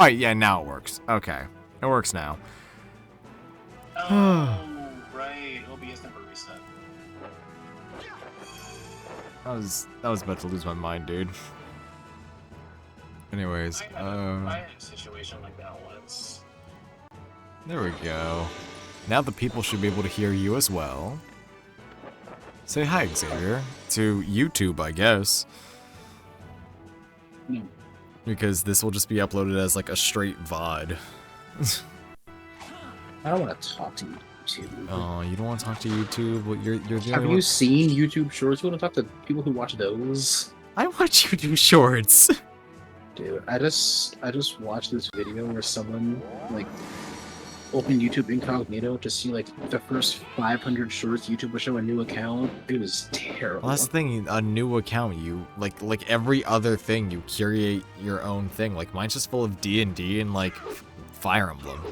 Alright, yeah, now it works. Okay. It works now. Oh, right. OBS never reset. I was about to lose my mind, dude. Anyways, I had a situation like that once. there we go. Now the people should be able to hear you as well. Say hi, Xavier. To YouTube, I guess. Because this will just be uploaded as like a straight VOD. I don't want to talk to YouTube. Oh, you don't want to talk to YouTube? Well, you're Have you seen YouTube Shorts? You want to talk to people who watch those? I watch YouTube Shorts. Dude, I just watched this video where someone like opened YouTube incognito to see like the first 500 shorts. YouTube would show a new account. It was terrible. Well, that's the thing. A new account, you like every other thing, you curate your own thing. Like mine's just full of D&D and like Fire Emblem.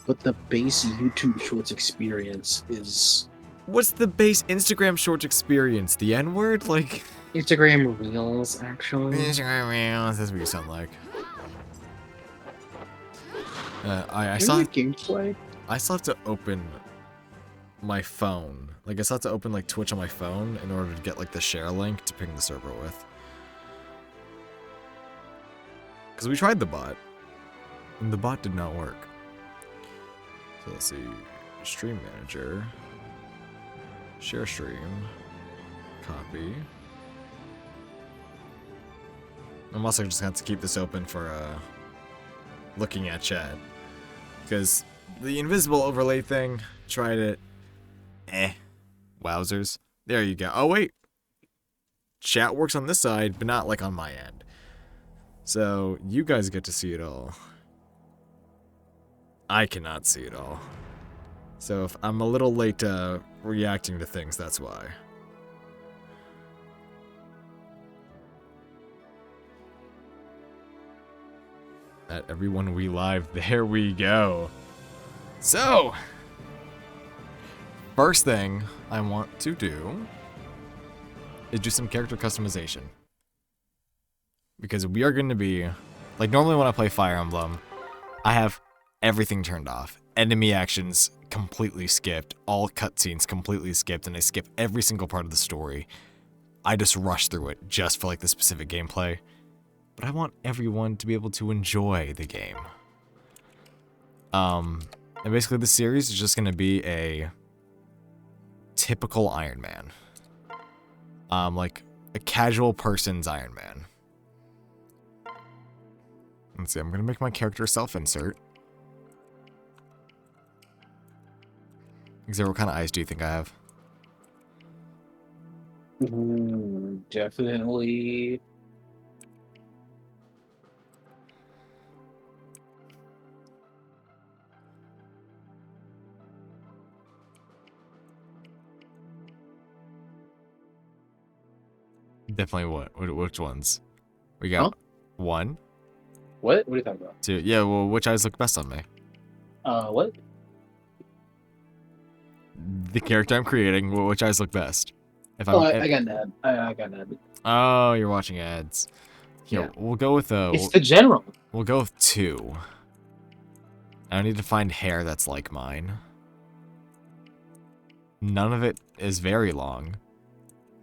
But the base YouTube Shorts experience is... What's the base Instagram Shorts experience? The N-word? Like... Instagram Reels, actually. Instagram Reels, that's what you sound like. I still have to open my phone. Like, I still have to open, like, Twitch on my phone in order to get, like, the share link to ping the server with. Because we tried the bot, and the bot did not work. So let's see, stream manager, share stream, copy. I'm also just going to have to keep this open for looking at chat. Because the invisible overlay thing, tried it. Wowzers. There you go. Oh wait, chat works on this side, but not like on my end. So you guys get to see it all. I cannot see it all. So if I'm a little late reacting to things, that's why. At everyone we live, there we go. So, first thing I want to do is do some character customization. Because we are going to be, like normally when I play Fire Emblem, I have everything turned off. Enemy actions completely skipped. All cutscenes completely skipped. And I skip every single part of the story. I just rush through it just for like the specific gameplay. But I want everyone to be able to enjoy the game. And basically the series is just going to be a typical Iron Man. Like a casual person's Iron Man. Let's see, I'm going to make my character self-insert. Xavier, what kind of eyes do you think I have? Definitely. Definitely what? Which ones? We got one. What? What are you talking about? Two. Yeah, well, which eyes look best on me? What? The character I'm creating, which eyes look best? If I got Ned. I got Ned. Oh, you're watching ads. Here, Yeah. we'll go with It's the general. We'll go with two. I need to find hair that's like mine. None of it is very long.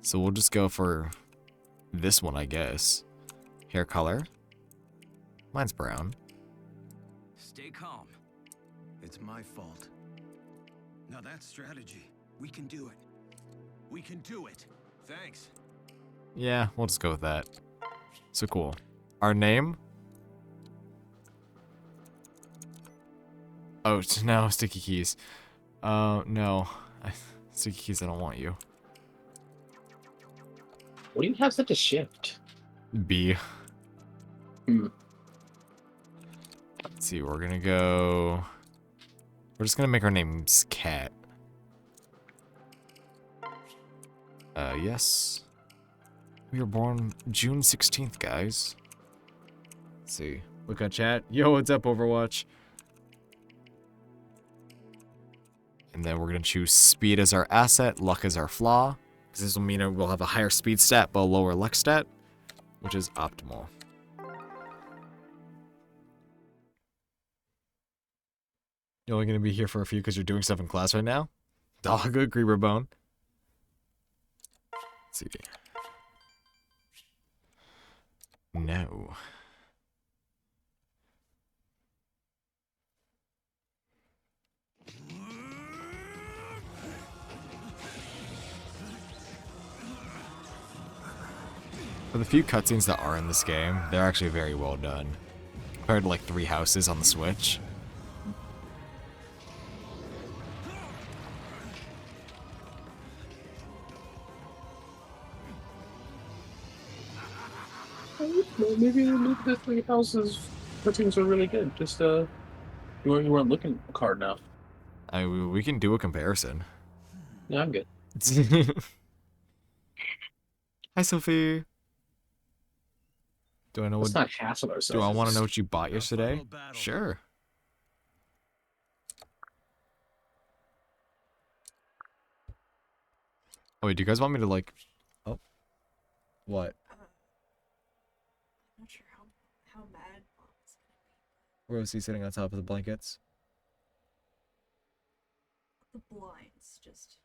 So we'll just go for this one, I guess. Hair color. Mine's brown. Stay calm. It's my fault. Now that's strategy. We can do it. We can do it. Thanks. Yeah, we'll just go with that. So cool. Our name? Oh, no, sticky keys. No. Sticky keys, I don't want you. What do you have such a shift? B. Let's see, we're gonna go... We're just gonna make our names Cat. Yes. We were born June 16th, guys. Let's see. Look at chat. Yo, what's up, Overwatch? And then we're gonna choose speed as our asset, luck as our flaw. Because this will mean we'll have a higher speed stat, but a lower luck stat, which is optimal. You're only gonna be here for a few because you're doing stuff in class right now? Dog, agree, Bone. Let's see. No. For the few cutscenes that are in this game, they're actually very well done. Compared to like 3 Houses on the Switch. Maybe the 3 houses cutscenes are really good. Just you weren't looking hard enough. We can do a comparison. Yeah, I'm good. Hi, Sophie. Do I know Let's what? not hassle ourselves. Do I want to know what you bought yesterday? Final battle. Sure. Oh wait, do you guys want me to like? Oh, what? I'm not sure how bad it's gonna be. Rosie sitting on top of the blankets. The blinds just.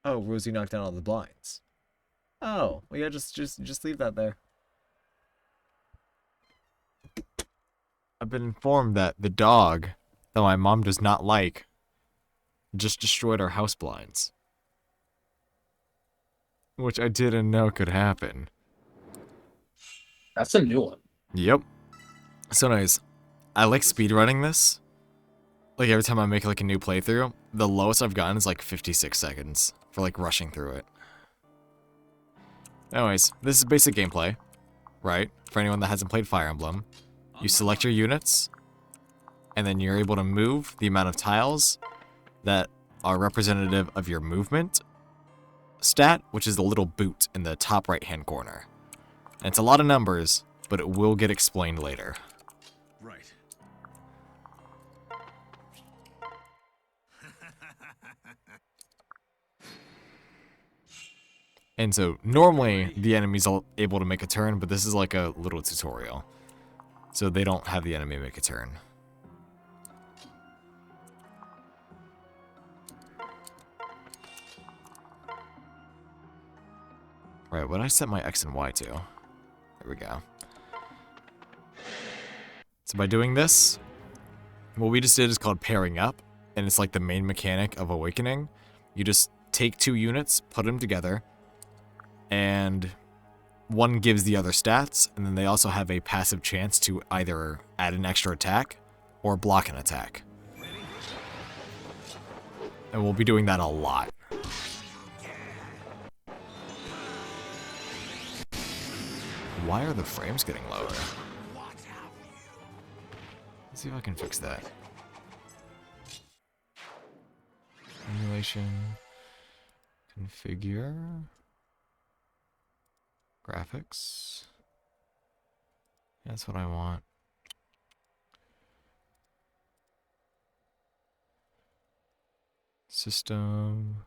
Oh, Rosie knocked down all the blinds. Oh, well, yeah, just leave that there. I've been informed that the dog that my mom does not like just destroyed our house blinds. Which I didn't know could happen. That's a new one. Yep. So nice. I like speedrunning this. Like every time I make like a new playthrough, the lowest I've gotten is like 56 seconds for like rushing through it. Anyways, this is basic gameplay, right? For anyone that hasn't played Fire Emblem. You select your units, and then you're able to move the amount of tiles that are representative of your movement stat, which is the little boot in the top right-hand corner. And it's a lot of numbers, but it will get explained later. Right. And so, normally, the enemy's able to make a turn, but this is like a little tutorial. So they don't have the enemy make a turn. Right, what did I set my X and Y to? There we go. So by doing this, what we just did is called pairing up, and it's like the main mechanic of Awakening. You just take 2 units, put them together, and one gives the other stats, and then they also have a passive chance to either add an extra attack or block an attack. And we'll be doing that a lot. Why are the frames getting lower? Let's see if I can fix that. Emulation. Configure. Graphics. That's what I want. System.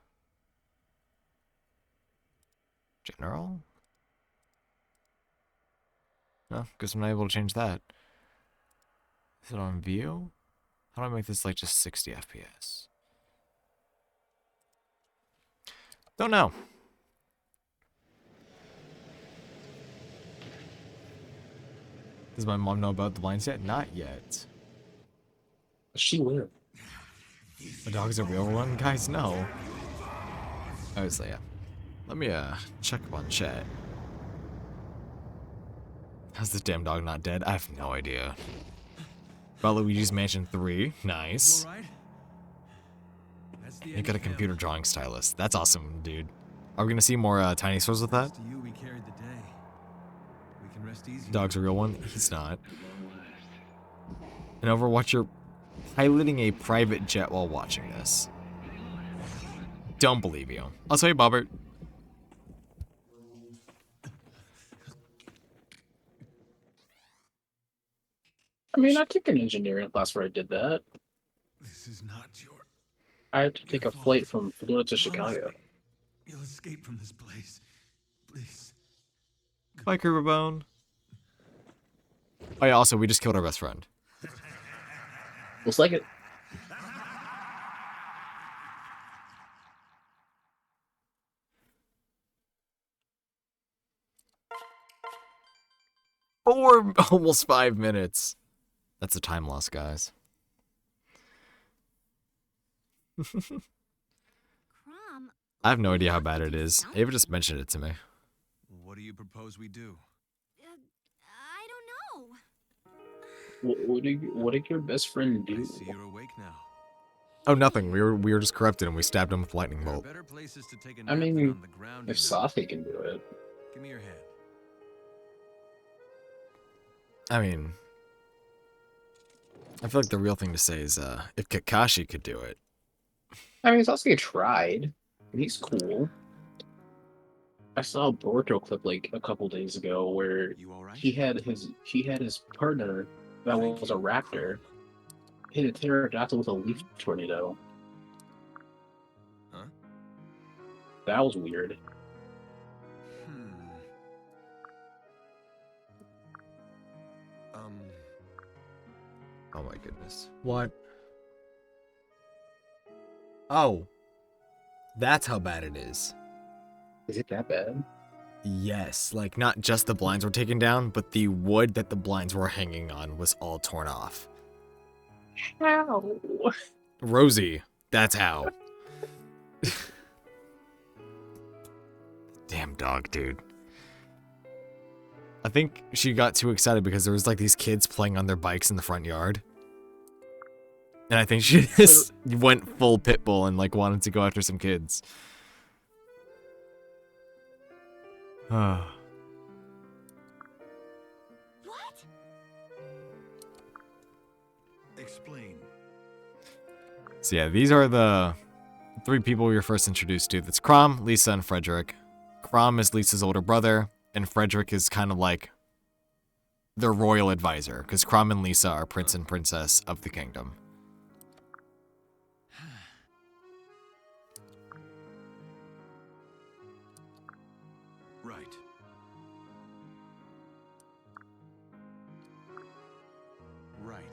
General? No, guess I'm not able to change that. Is it on view? How do I make this like just 60 FPS? Don't know. Does my mom know about the blinds yet? Not yet. She will. The dog's a real one? Guys, no. Oh, so yeah. Let me check up on chat. How's this damn dog not dead? I have no idea. About Luigi's Mansion 3. Nice. You all right? That's the You end got a of him. computer drawing stylus. That's awesome, dude. Are we gonna see more tiny swords with that? Thanks to you, we carried the day. We can rest easy. Dog's a real one? He's not. And Overwatch, you're piloting a private jet while watching this. Don't believe you. I'll tell you, Bobbert. I mean, I took an engineering class where I did that. This is not your. I had to take a flight from Florida to Chicago. You'll escape from this place. Please. Bye, Creeperbone. Oh yeah, also, we just killed our best friend. Looks like it. Almost 5 minutes. That's a time loss, guys. Crom, I have no idea how bad it is. Ava just mentioned it to me. What do you propose we do? I don't know. What did your best friend I do? see you're awake now. Oh, nothing. We were just corrupted and we stabbed him with lightning There are bolt. better places to take a nap I than mean, on the ground. if you know. Safi can do it. Give me your hand. I mean, I feel like the real thing to say is, if Kakashi could do it. I mean, Sasuke tried. And he's cool. I saw a Boruto clip like a couple days ago where You all right? he had his partner that Thank was a you, raptor hit a pterodactyl with a leaf tornado. Huh? That was weird. Hmm. Oh my goodness. What? Oh. That's how bad it is. Is it that bad? Yes, like not just the blinds were taken down, but the wood that the blinds were hanging on was all torn off. How? Rosie, that's how. Damn dog, dude. I think she got too excited because there was like these kids playing on their bikes in the front yard. And I think she just went full pit bull and like wanted to go after some kids. What? Explain. So yeah, these are the 3 people we were first introduced to. That's Crom, Lisa, and Frederick. Crom is Lisa's older brother, and Frederick is kind of like their royal advisor, because Crom and Lisa are prince and princess of the kingdom. Right. Right.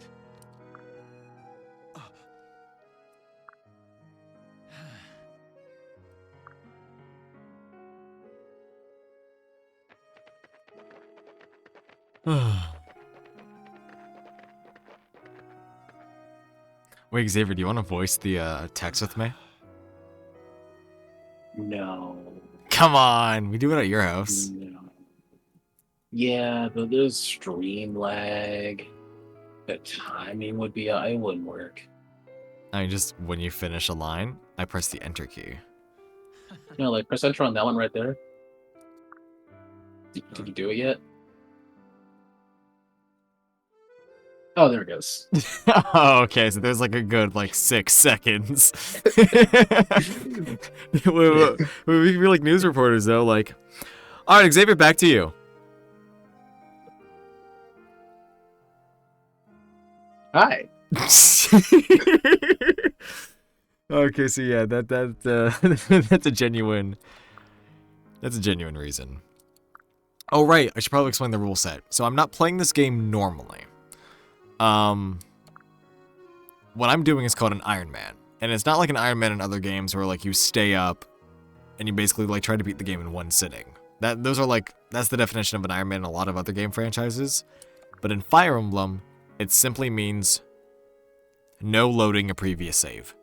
Wait, Xavier, do you want to voice the text with me? No. Come on, we do it at your house. No. Yeah, but there's stream lag. The timing would be it wouldn't work. I mean, just when you finish a line, I press the enter key. You know, like press enter on that one right there. Did you do it yet? Oh, there it goes. Oh, okay, so there's like a good 6 seconds. we can be like news reporters though, like, all right, Xavier, back to you. Hi. Okay, so yeah, that's a genuine reason. Oh right, I should probably explain the rule set. So I'm not playing this game normally. What I'm doing is called an Iron Man. And it's not like an Iron Man in other games where like you stay up and you basically like try to beat the game in one sitting. That's the definition of an Iron Man in a lot of other game franchises. But in Fire Emblem, it simply means no loading a previous save.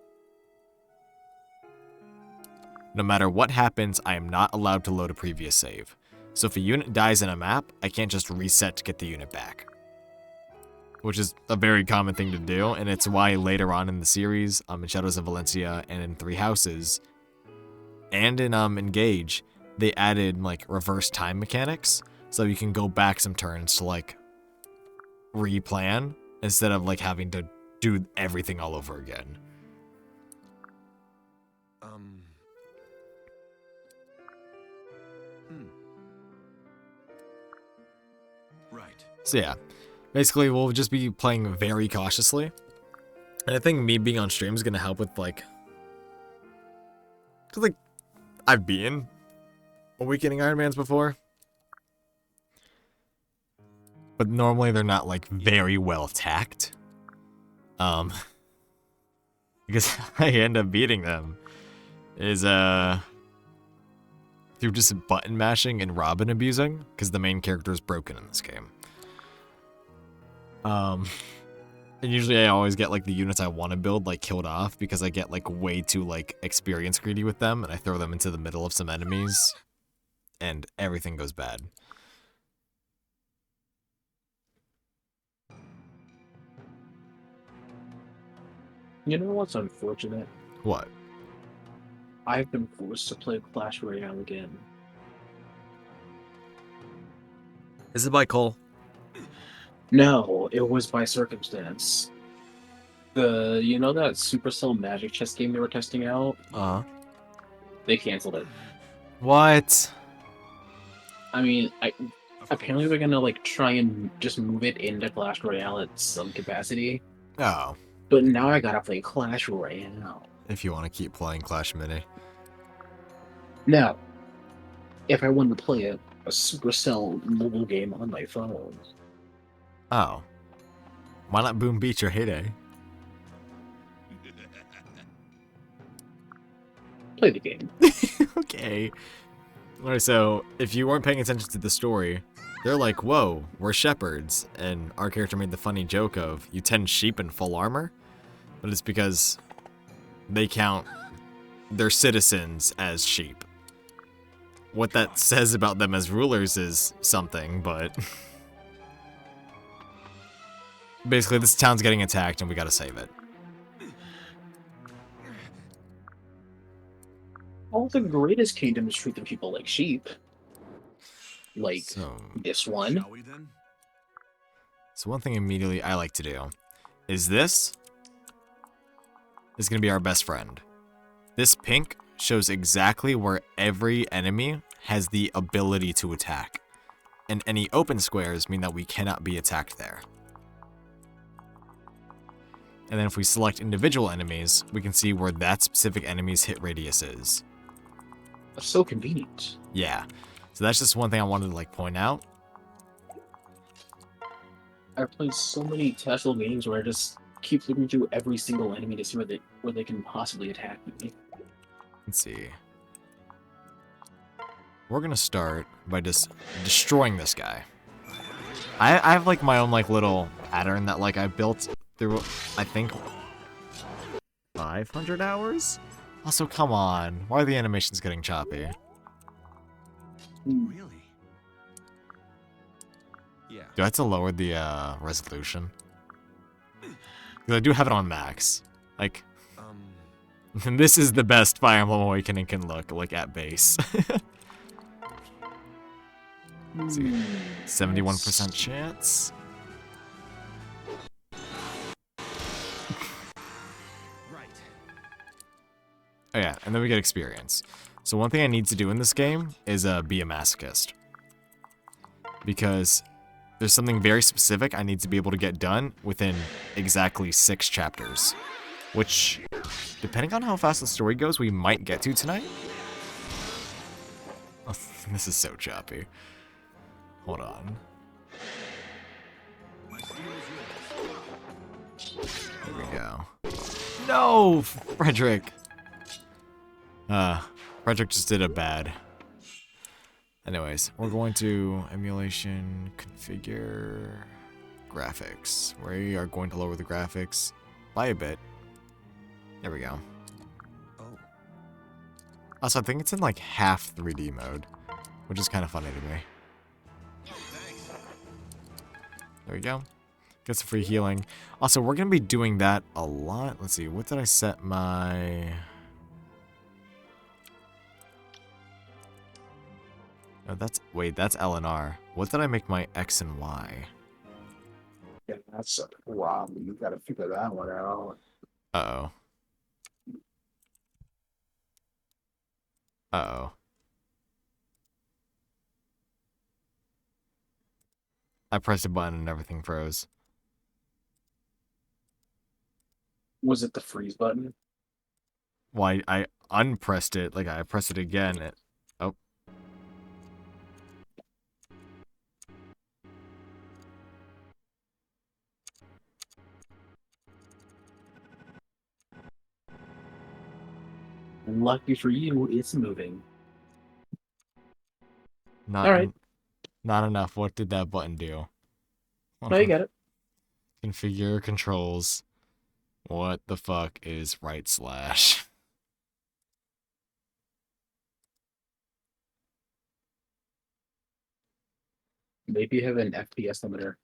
No matter what happens, I am not allowed to load a previous save. So if a unit dies in a map, I can't just reset to get the unit back. Which is a very common thing to do, and it's why later on in the series, in Shadows of Valencia and in Three Houses, and in Engage, they added like reverse time mechanics, so you can go back some turns to like replan instead of like having to do everything all over again. Right. So yeah, basically we'll just be playing very cautiously. And I think me being on stream is going to help with like, cause like I've beaten Awakening Iron Mans before. But normally they're not like very well tacked. Because I end up beating them is through just button mashing and Robin abusing, because the main character is broken in this game. And usually I always get like the units I want to build like killed off because I get like way too like experience greedy with them and I throw them into the middle of some enemies and everything goes bad. You know what's unfortunate? What? I've been forced to play Clash Royale again. Is it by Cole? No, it was by circumstance. You know that Supercell Magic Chess game they were testing out? They canceled it. What? I mean, apparently they're gonna like try and just move it into Clash Royale at some capacity. Oh. But now I gotta play Clash Royale. If you want to keep playing Clash Mini. Now, if I want to play a Supercell mobile game on my phone. Oh. Why not Boom Beach or Heyday? Play the game. Okay. Alright, so if you weren't paying attention to the story, they're like, whoa, we're shepherds. And our character made the funny joke of, you tend sheep in full armor? But it's because they count their citizens as sheep. What that says about them as rulers is something, but... basically, this town's getting attacked and we gotta save it. All the greatest kingdoms treat the people like sheep. Like So, this one. Shall we then? so one thing immediately I like to do is this is gonna be our best friend. This pink shows exactly where every enemy has the ability to attack. And any open squares mean that we cannot be attacked there. And then if we select individual enemies, we can see where that specific enemy's hit radius is. That's so convenient. Yeah. So that's just one thing I wanted to like point out. I've played so many Tesla games where I just keep looking through every single enemy to see where they can possibly attack me. Let's see. We're gonna start by just destroying this guy. I have like my own like little pattern that like I built through, I think, 500 hours? Also, come on. Why are the animations getting choppy? Really? Yeah. Do I have to lower the resolution? Because I do have it on max. Like, this is the best Fire Emblem Awakening can look, like, at base. Let's see. 71% chance. Right. Oh yeah, and then we get experience. So one thing I need to do in this game is be a masochist. Because there's something very specific I need to be able to get done within exactly 6 chapters. Which, depending on how fast the story goes, we might get to tonight. Oh, this is so choppy. Hold on. There we go. No, Frederick! Frederick just did a bad. Anyways, we're going to emulation, configure, graphics. We are going to lower the graphics by a bit. There we go. Oh. Also, I think it's in like half 3D mode, which is kind of funny to me. Thanks. There we go. Get some free healing. Also, we're going to be doing that a lot. Let's see, what did I set my... Oh, wait, that's L and R. What did I make my X and Y? Yeah, that's a problem. You gotta figure that one out. Uh-oh. Uh-oh. I pressed a button and everything froze. Was it the freeze button? Well, I unpressed it. Like, I pressed it again. Oh. Lucky for you, it's moving. Not, All right. not enough. What did that button do? No, you got it. Configure controls. What the fuck is right slash? Maybe you have an FPS limiter.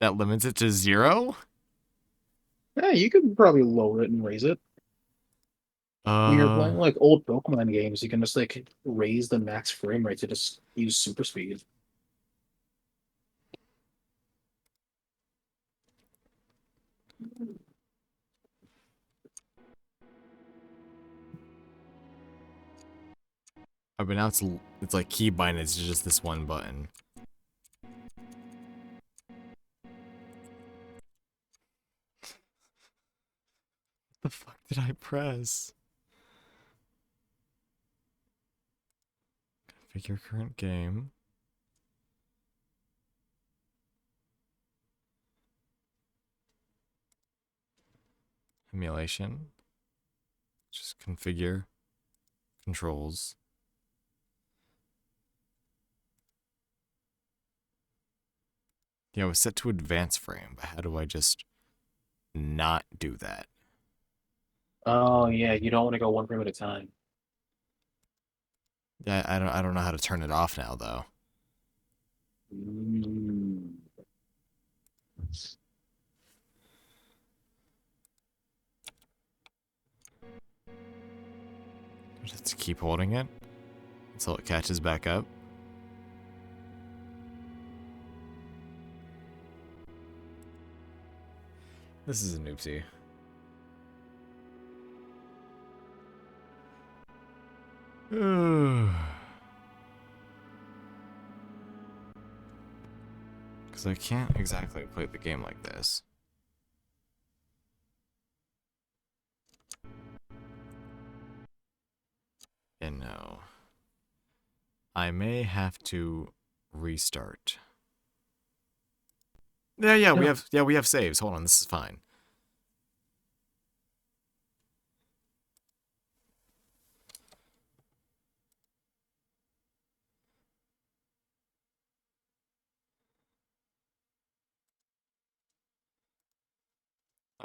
That limits it to 0? Yeah, you could probably lower it and raise it. When you're playing like old Pokemon games, you can just like raise the max frame rate to just use super speed. but now it's like keybind. It's just this one button. What the fuck did I press? Configure current game. Emulation. Just configure controls. Yeah, it was set to advanced frame, but how do I just not do that? Oh yeah, you don't want to go one frame at a time. Yeah, I don't know how to turn it off now though. Mm. Just keep holding it until it catches back up. This is a noopsie. Because I can't exactly play the game like this. And no. I may have to restart. Yeah, we have saves. Hold on, this is fine.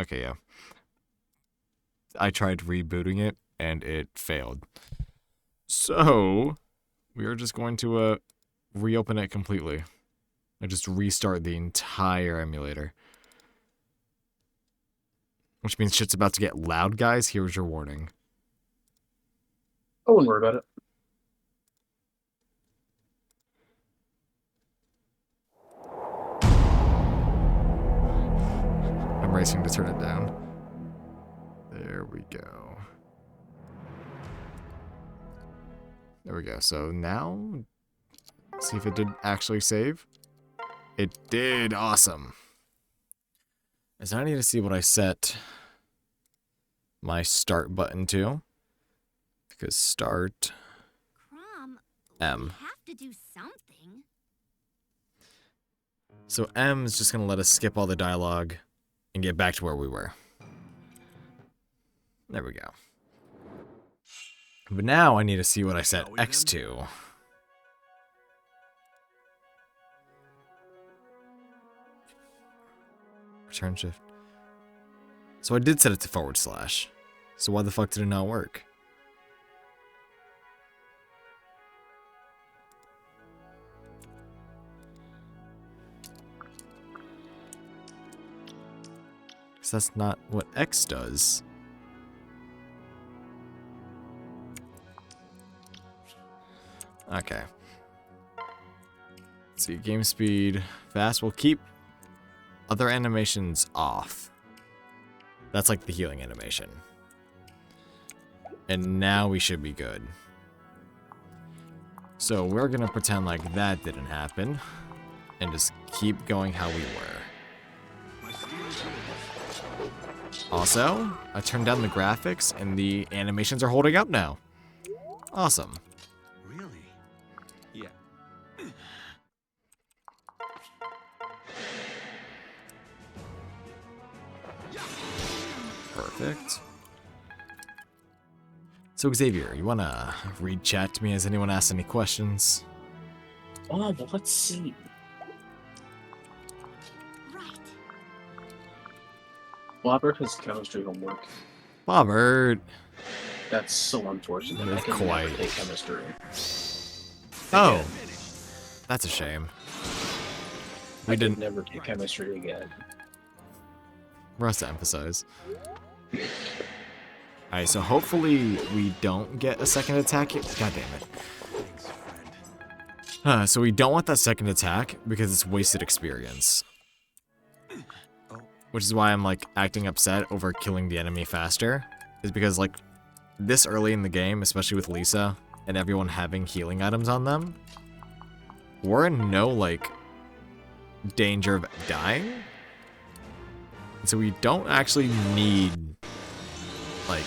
Okay, yeah. I tried rebooting it and it failed. So, we are just going to reopen it completely. I just restart the entire emulator. Which means shit's about to get loud, guys. Here's your warning. I wouldn't worry about it. I'm racing to turn it down. There we go. There we go. So now, see if it did actually save. It did. Awesome. So I need to see what I set my start button to. Because start Crom, M. we have to do something. So M is just going to let us skip all the dialogue and get back to where we were. There we go. But now I need to see what I set X to. Return shift. So I did set it to /. So why the fuck did it not work? Because that's not what X does. Okay. Let's see, game speed, fast. We'll keep other animations off. That's like the healing animation. And now we should be good. So we're gonna pretend like that didn't happen. And just keep going how we were. Also, I turned down the graphics and the animations are holding up now. Awesome. Really? Yeah. Perfect. Perfect. So Xavier, you wanna read chat to me? Has anyone asked any questions? Oh, well, let's see. Right. Robert has chemistry homework. Bobbert. That's so unfortunate. I Not can quite. never take chemistry. Oh, that's a shame. We I didn't. could never take chemistry again. For us to emphasize. Alright, so hopefully we don't get a second attack here. God damn it. So we don't want that second attack because it's wasted experience. Which is why I'm like acting upset over killing the enemy faster. Is because like this early in the game, especially with Lisa and everyone having healing items on them, we're in no like danger of dying. So we don't actually need, like,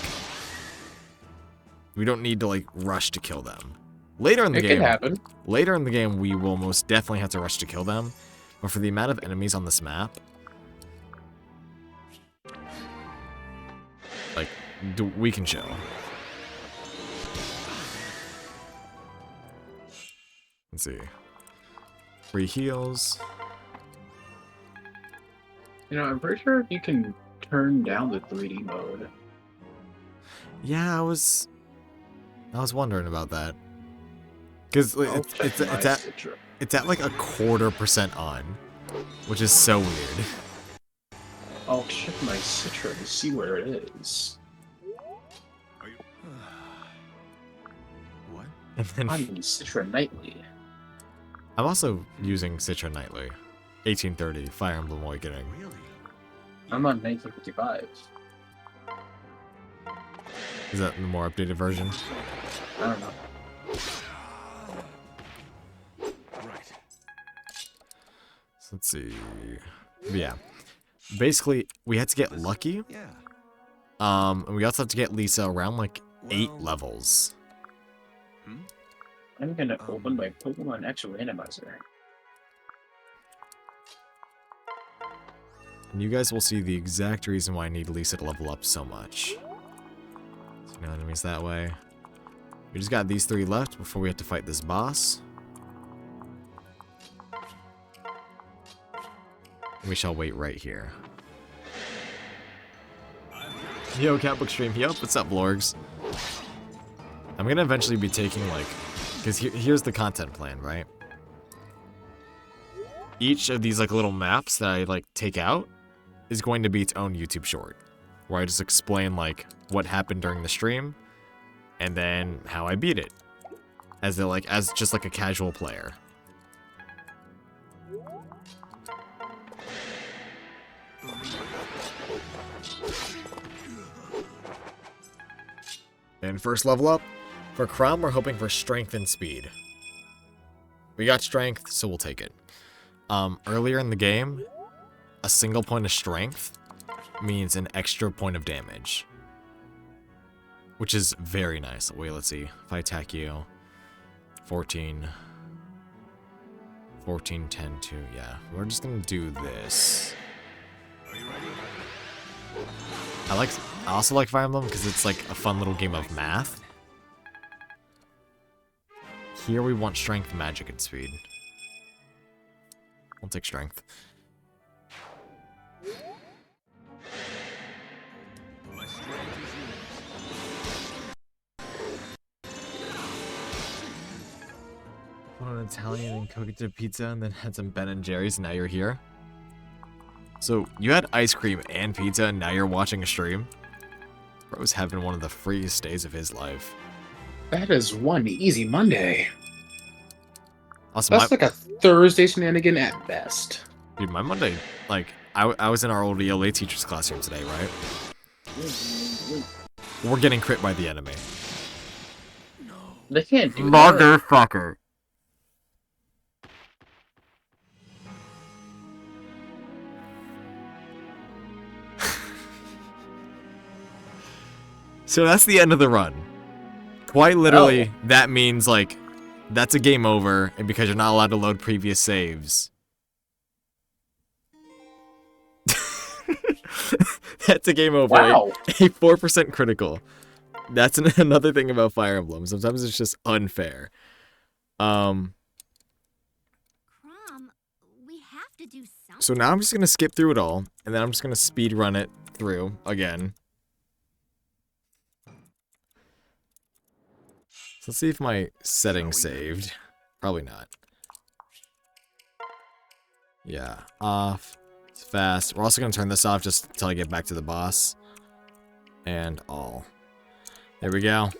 we don't need to, like, rush to kill them. Later in the game, It can happen. later in the game, we will most definitely have to rush to kill them. But for the amount of enemies on this map, like, we can chill. Let's see. Free heals. You know, I'm pretty sure you can turn down the 3D mode. Yeah, I was wondering about that. Because I'll check it's my at Citra. it's at like 0.25% on, which is so weird. I'll check my Citra to see where it is. What? And then I'm in Citra Nightly. I'm also using Citra Nightly, 1830 Fire Emblem Awakening. Really? I'm on 1955. Is that the more updated version? I don't know. Right. So let's see. But yeah, basically we had to get lucky. Yeah. And we also have to get Lisa around like 8 levels. I'm gonna open my Pokemon X randomizer. And you guys will see the exact reason why I need Lisa to level up so much. So no enemies that way. We just got these 3 left before we have to fight this boss. We shall wait right here. Yo, Catbook Stream. Yo, what's up, Blorgs? I'm gonna eventually be taking, like... Because here's the content plan, right? Each of these, like, little maps that I, like, take out is going to be its own YouTube short. Where I just explain, like, what happened during the stream, and then how I beat it. As just, like, a casual player. And first level up, for Chrom, we're hoping for strength and speed. We got strength, so we'll take it. Earlier in the game, a single point of strength means an extra point of damage. Which is very nice. Wait, let's see. If I attack you, 14, 10, 2, yeah. We're just gonna do this. I also like Fire Emblem because it's like a fun little game of math. Here we want strength, magic, and speed. We'll take strength. Put on Italian and cook it to pizza and then had some Ben and Jerry's and now you're here? So, you had ice cream and pizza and now you're watching a stream? Bro's having one of the freest days of his life. That is one easy Monday. Also, That's like a Thursday shenanigan at best. dude, my Monday, like, I was in our old ELA teacher's classroom today, right? We're getting crit by the enemy. They can't do that. Motherfucker. So that's the end of the run. Quite literally, that means, like, that's a game over, and because you're not allowed to load previous saves. That's a game over. Wow. A 4% critical. That's another thing about Fire Emblem. Sometimes it's just unfair. Crom, we have to do something. So now I'm just gonna skip through it all, and then I'm just gonna speed run it through again. So let's see if my settings saved. Probably not. Yeah, off. It's fast. We're also gonna turn this off just until I get back to the boss. And all. There we go.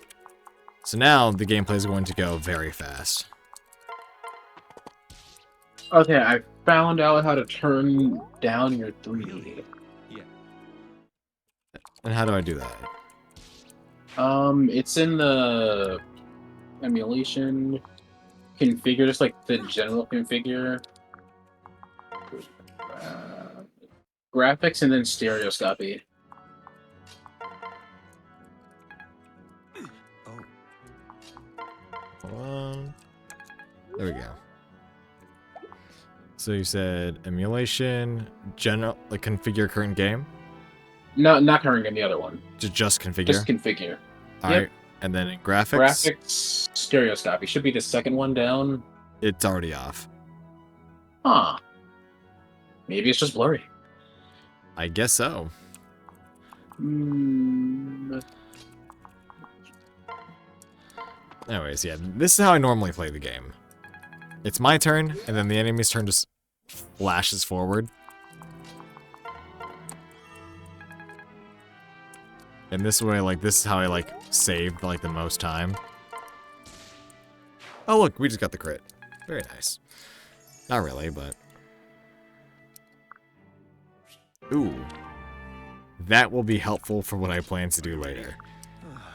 So now the gameplay is going to go very fast. Okay, I found out how to turn down your 3D. And how do I do that? It's in the emulation configure, just like the general configure. Graphics and then stereoscopy. Hold on. There we go. So you said emulation, general, like configure current game? No, not current game, the other one. Just configure? Just configure. Alright, and then in graphics? Graphics, stereoscopy. Should be the second one down. It's already off. Huh. Maybe it's just blurry. I guess so. Anyways, yeah, this is how I normally play the game. It's my turn, and then the enemy's turn just flashes forward. And this way, like, this is how I, like, saved, like, the most time. Oh, look, we just got the crit. Very nice. Not really, but... Ooh. That will be helpful for what I plan to do later.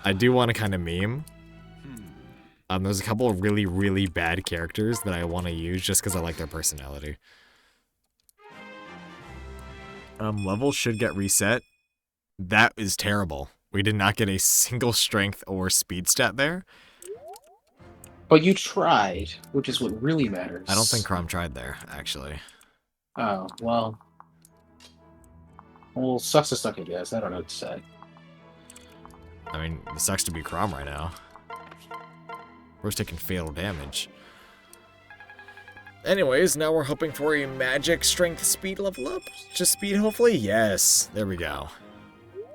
I do want to kind of meme. There's a couple of really, really bad characters that I want to use just because I like their personality. Levels should get reset. That is terrible. We did not get a single strength or speed stat there. But you tried, which is what really matters. I don't think Crom tried there, actually. Oh, well. Well, sucks to suck, I guess. I don't know what to say. I mean, it sucks to be Crom right now. We're taking fatal damage. Anyways, now we're hoping for a magic strength speed level up. Just speed, hopefully? Yes. There we go.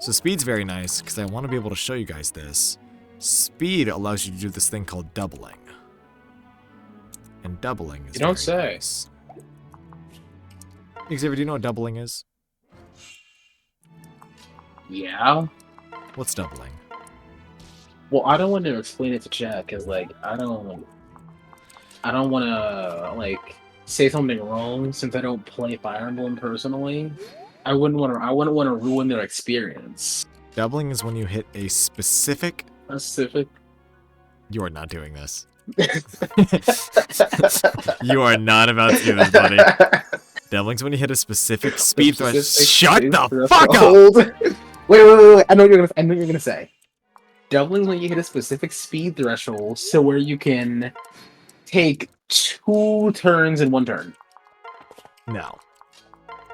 So speed's very nice, because I want to be able to show you guys this. Speed allows you to do this thing called doubling. And doubling is You don't very say. nice. Xavier, do you know what doubling is? Yeah? What's doubling? Well, I don't want to explain it to chat, because, like, I don't want to, like, say something wrong since I don't play Fire Emblem personally. I wouldn't want to ruin their experience. Doubling is when you hit a specific... Specific? You are not doing this. You are not about to do this, buddy. Doubling's when you hit a specific speed threshold. Shut the fuck up! Wait. I know what you're gonna say. Doubling when you hit a specific speed threshold, so where you can take 2 turns in 1 turn. No.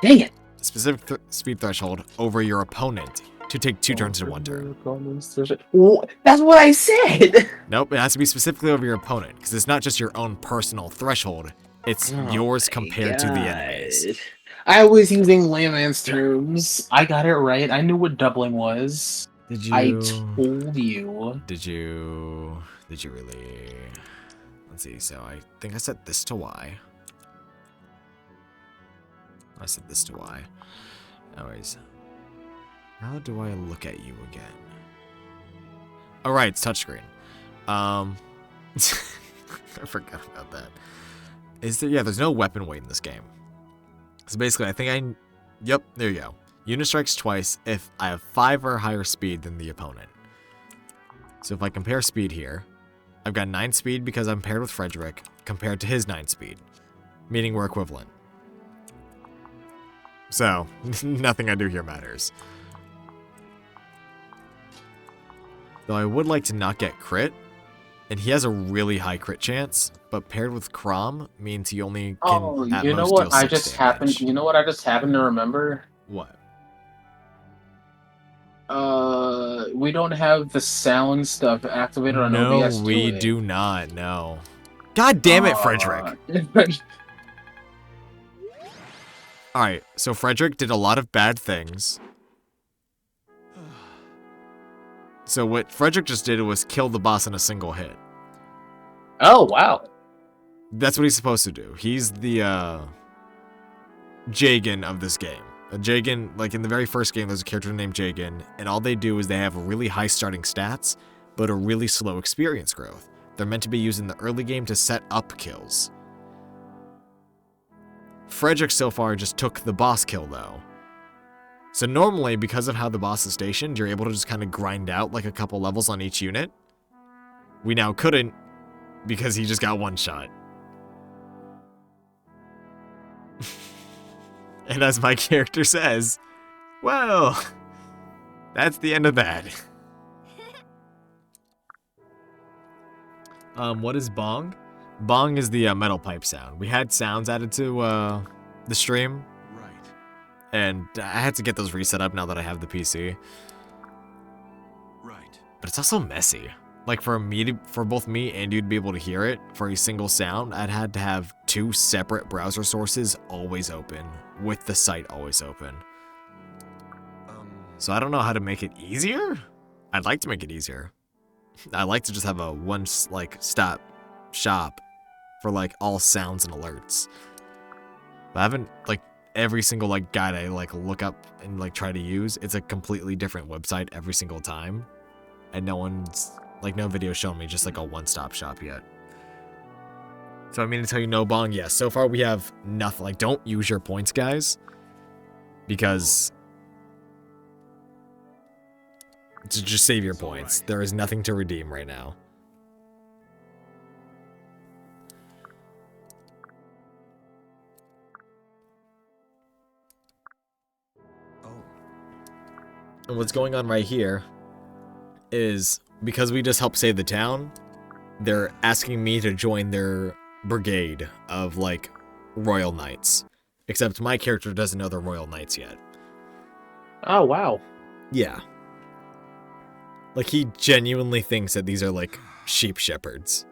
Dang it! Specific speed threshold over your opponent to take 2 turns in 1 turn. That's what I said! Nope, it has to be specifically over your opponent, because it's not just your own personal threshold. It's yours compared to the enemy's. I was using layman's terms. I got it right. I knew what doubling was. Did you? I told you. Did you really? Let's see, so I think I set this to Y. I set this to Y. Anyways. How do I look at you again? Alright, it's touchscreen. I forgot about that. Is there? Yeah, there's no weapon weight in this game. So basically, yep, there you go. Unit strikes twice if I have 5 or higher speed than the opponent. So if I compare speed here, I've got 9 speed because I'm paired with Frederick, compared to his 9 speed. Meaning we're equivalent. So, nothing I do here matters. Though I would like to not get crit, and he has a really high crit chance, but paired with Crom means he only can at you know most what deal I 6 just damage. happened? You know what I just happened to remember? What? We don't have the sound stuff activated on No, OBS, we do not. No. God damn it, Frederick. All right, so Frederick did a lot of bad things. So what Frederick just did was kill the boss in a single hit. Oh, wow. That's what he's supposed to do. He's the Jagan of this game. Jagan, like in the very first game, there's a character named Jagan, and all they do is they have really high starting stats, but a really slow experience growth. They're meant to be used in the early game to set up kills. Frederick so far just took the boss kill though. So normally, because of how the boss is stationed, you're able to just kind of grind out like a couple levels on each unit. We now couldn't because he just got one shot. And as my character says, well, that's the end of that. What is bong? Bong is the metal pipe sound. We had sounds added to the stream. Right. And I had to get those reset up now that I have the PC. Right. But it's also messy. Like for both me and you to be able to hear it for a single sound, I'd had to have 2 separate browser sources always open, with the site always open. So I don't know how to make it easier. I'd like to make it easier. I'd like to just have a stop shop for like all sounds and alerts. But I haven't every single guide I look up and try to use, it's a completely different website every single time. And no one's no video showing me just a one-stop shop yet. So I mean to tell you no bong, yes. So far we have nothing. Don't use your points, guys. Because to just save your points. There is nothing to redeem right now. And what's going on right here is because we just helped save the town, they're asking me to join their brigade of royal knights. Except my character doesn't know they're royal knights yet. Oh, wow. Yeah. He genuinely thinks that these are sheep shepherds.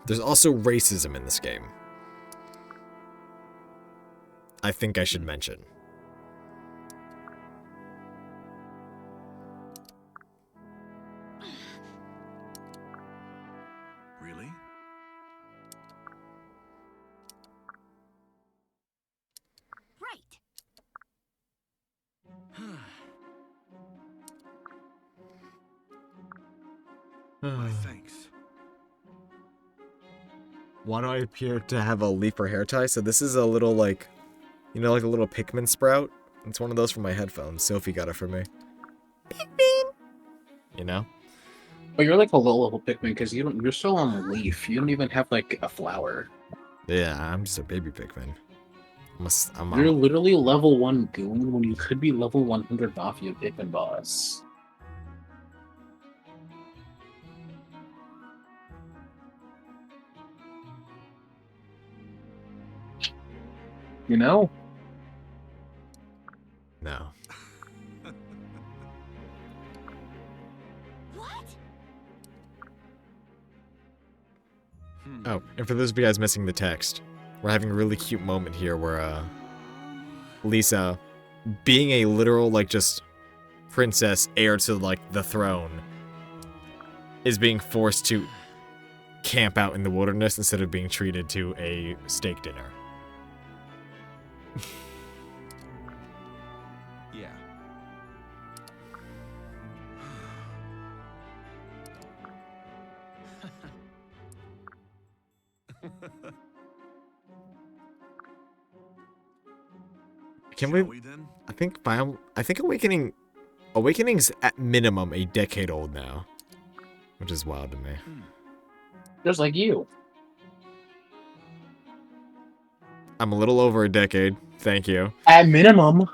There's also racism in this game. I think I should mention. Really? Right. My thanks. Why do I appear to have a leaper hair tie? So this is a little a little Pikmin sprout. It's one of those for my headphones. Sophie got it for me. Pikmin! You know? But you're a low-level Pikmin because you're still on a leaf. You don't even have a flower. Yeah, I'm just a baby Pikmin. You're literally level 1 goon when you could be level 100 Mafia Pikmin boss. You know? No. What? Oh, and for those of you guys missing the text, we're having a really cute moment here where, Lisa, being a literal, just princess heir to, the throne, is being forced to camp out in the wilderness instead of being treated to a steak dinner. Yeah. Can Shall we? then? I think Awakening's at minimum a decade old now, which is wild to me. Just like you. I'm a little over a decade. Thank you. At minimum.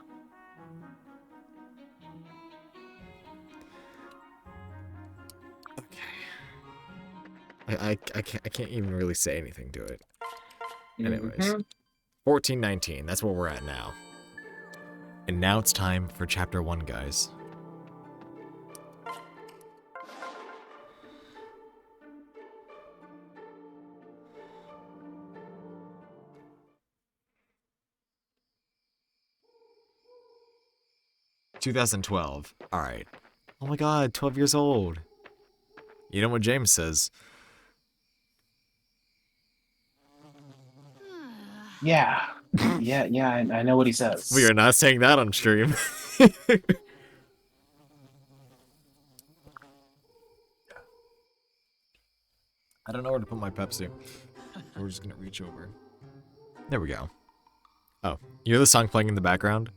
I can't even really say anything to it. Anyways. 1419, that's where we're at now. And now it's time for chapter 1, guys. "2012. Alright. Oh my god, 12 years old. You know what James says? Yeah. Yeah, I know what he says. We are not saying that on stream. I don't know where to put my Pepsi. We're just gonna reach over. There we go. Oh, you hear the song playing in the background?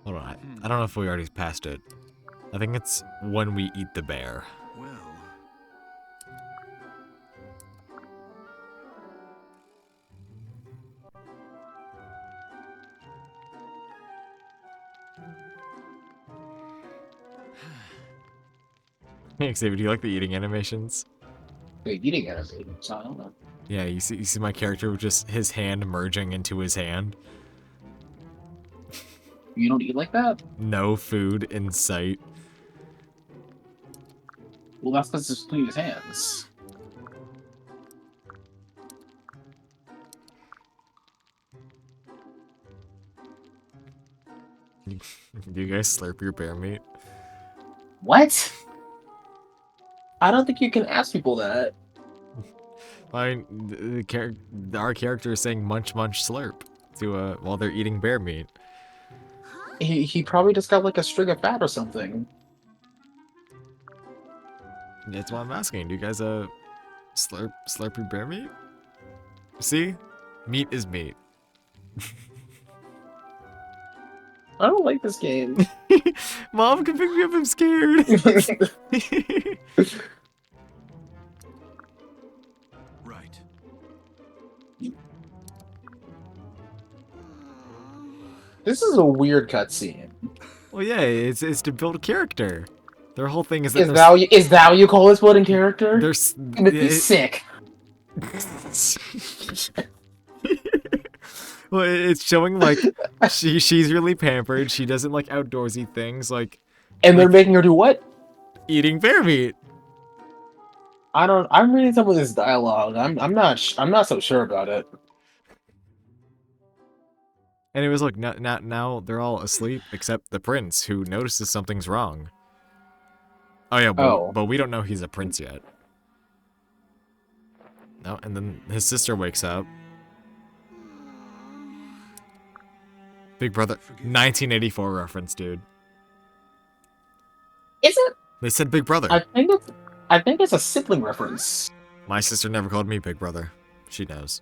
Hold on, I don't know if we already passed it. I think it's when we eat the bear. Well, Hey, Xavier, do you like the eating animations? Wait, you didn't get it, so I don't know. Yeah, you see my character with just his hand merging into his hand. You don't eat like that? No food in sight. Well, that's because it's between his hands. Do you guys slurp your bear meat? What? I don't think you can ask people that. Our character is saying munch munch slurp to while they're eating bear meat. He probably just got like a string of fat or something. That's why I'm asking. Do you guys slurp your bear meat? See? Meat is meat. I don't like this game. Mom can pick me up, I'm scared. right. This is a weird cutscene. Well, yeah, it's to build a character. Their whole thing is that Is that what you call this building character? There's sick. Well, it's showing like she's really pampered. She doesn't like outdoorsy things like. And they're making her do what? Eating bear meat. I'm reading some of this dialogue. I'm not so sure about it. And it was like now they're all asleep except the prince who notices something's wrong. Oh yeah, but we don't know he's a prince yet. No, and then his sister wakes up. Big Brother, 1984 reference, dude. Is it? They said Big Brother. I think it's a sibling reference. My sister never called me Big Brother. She knows.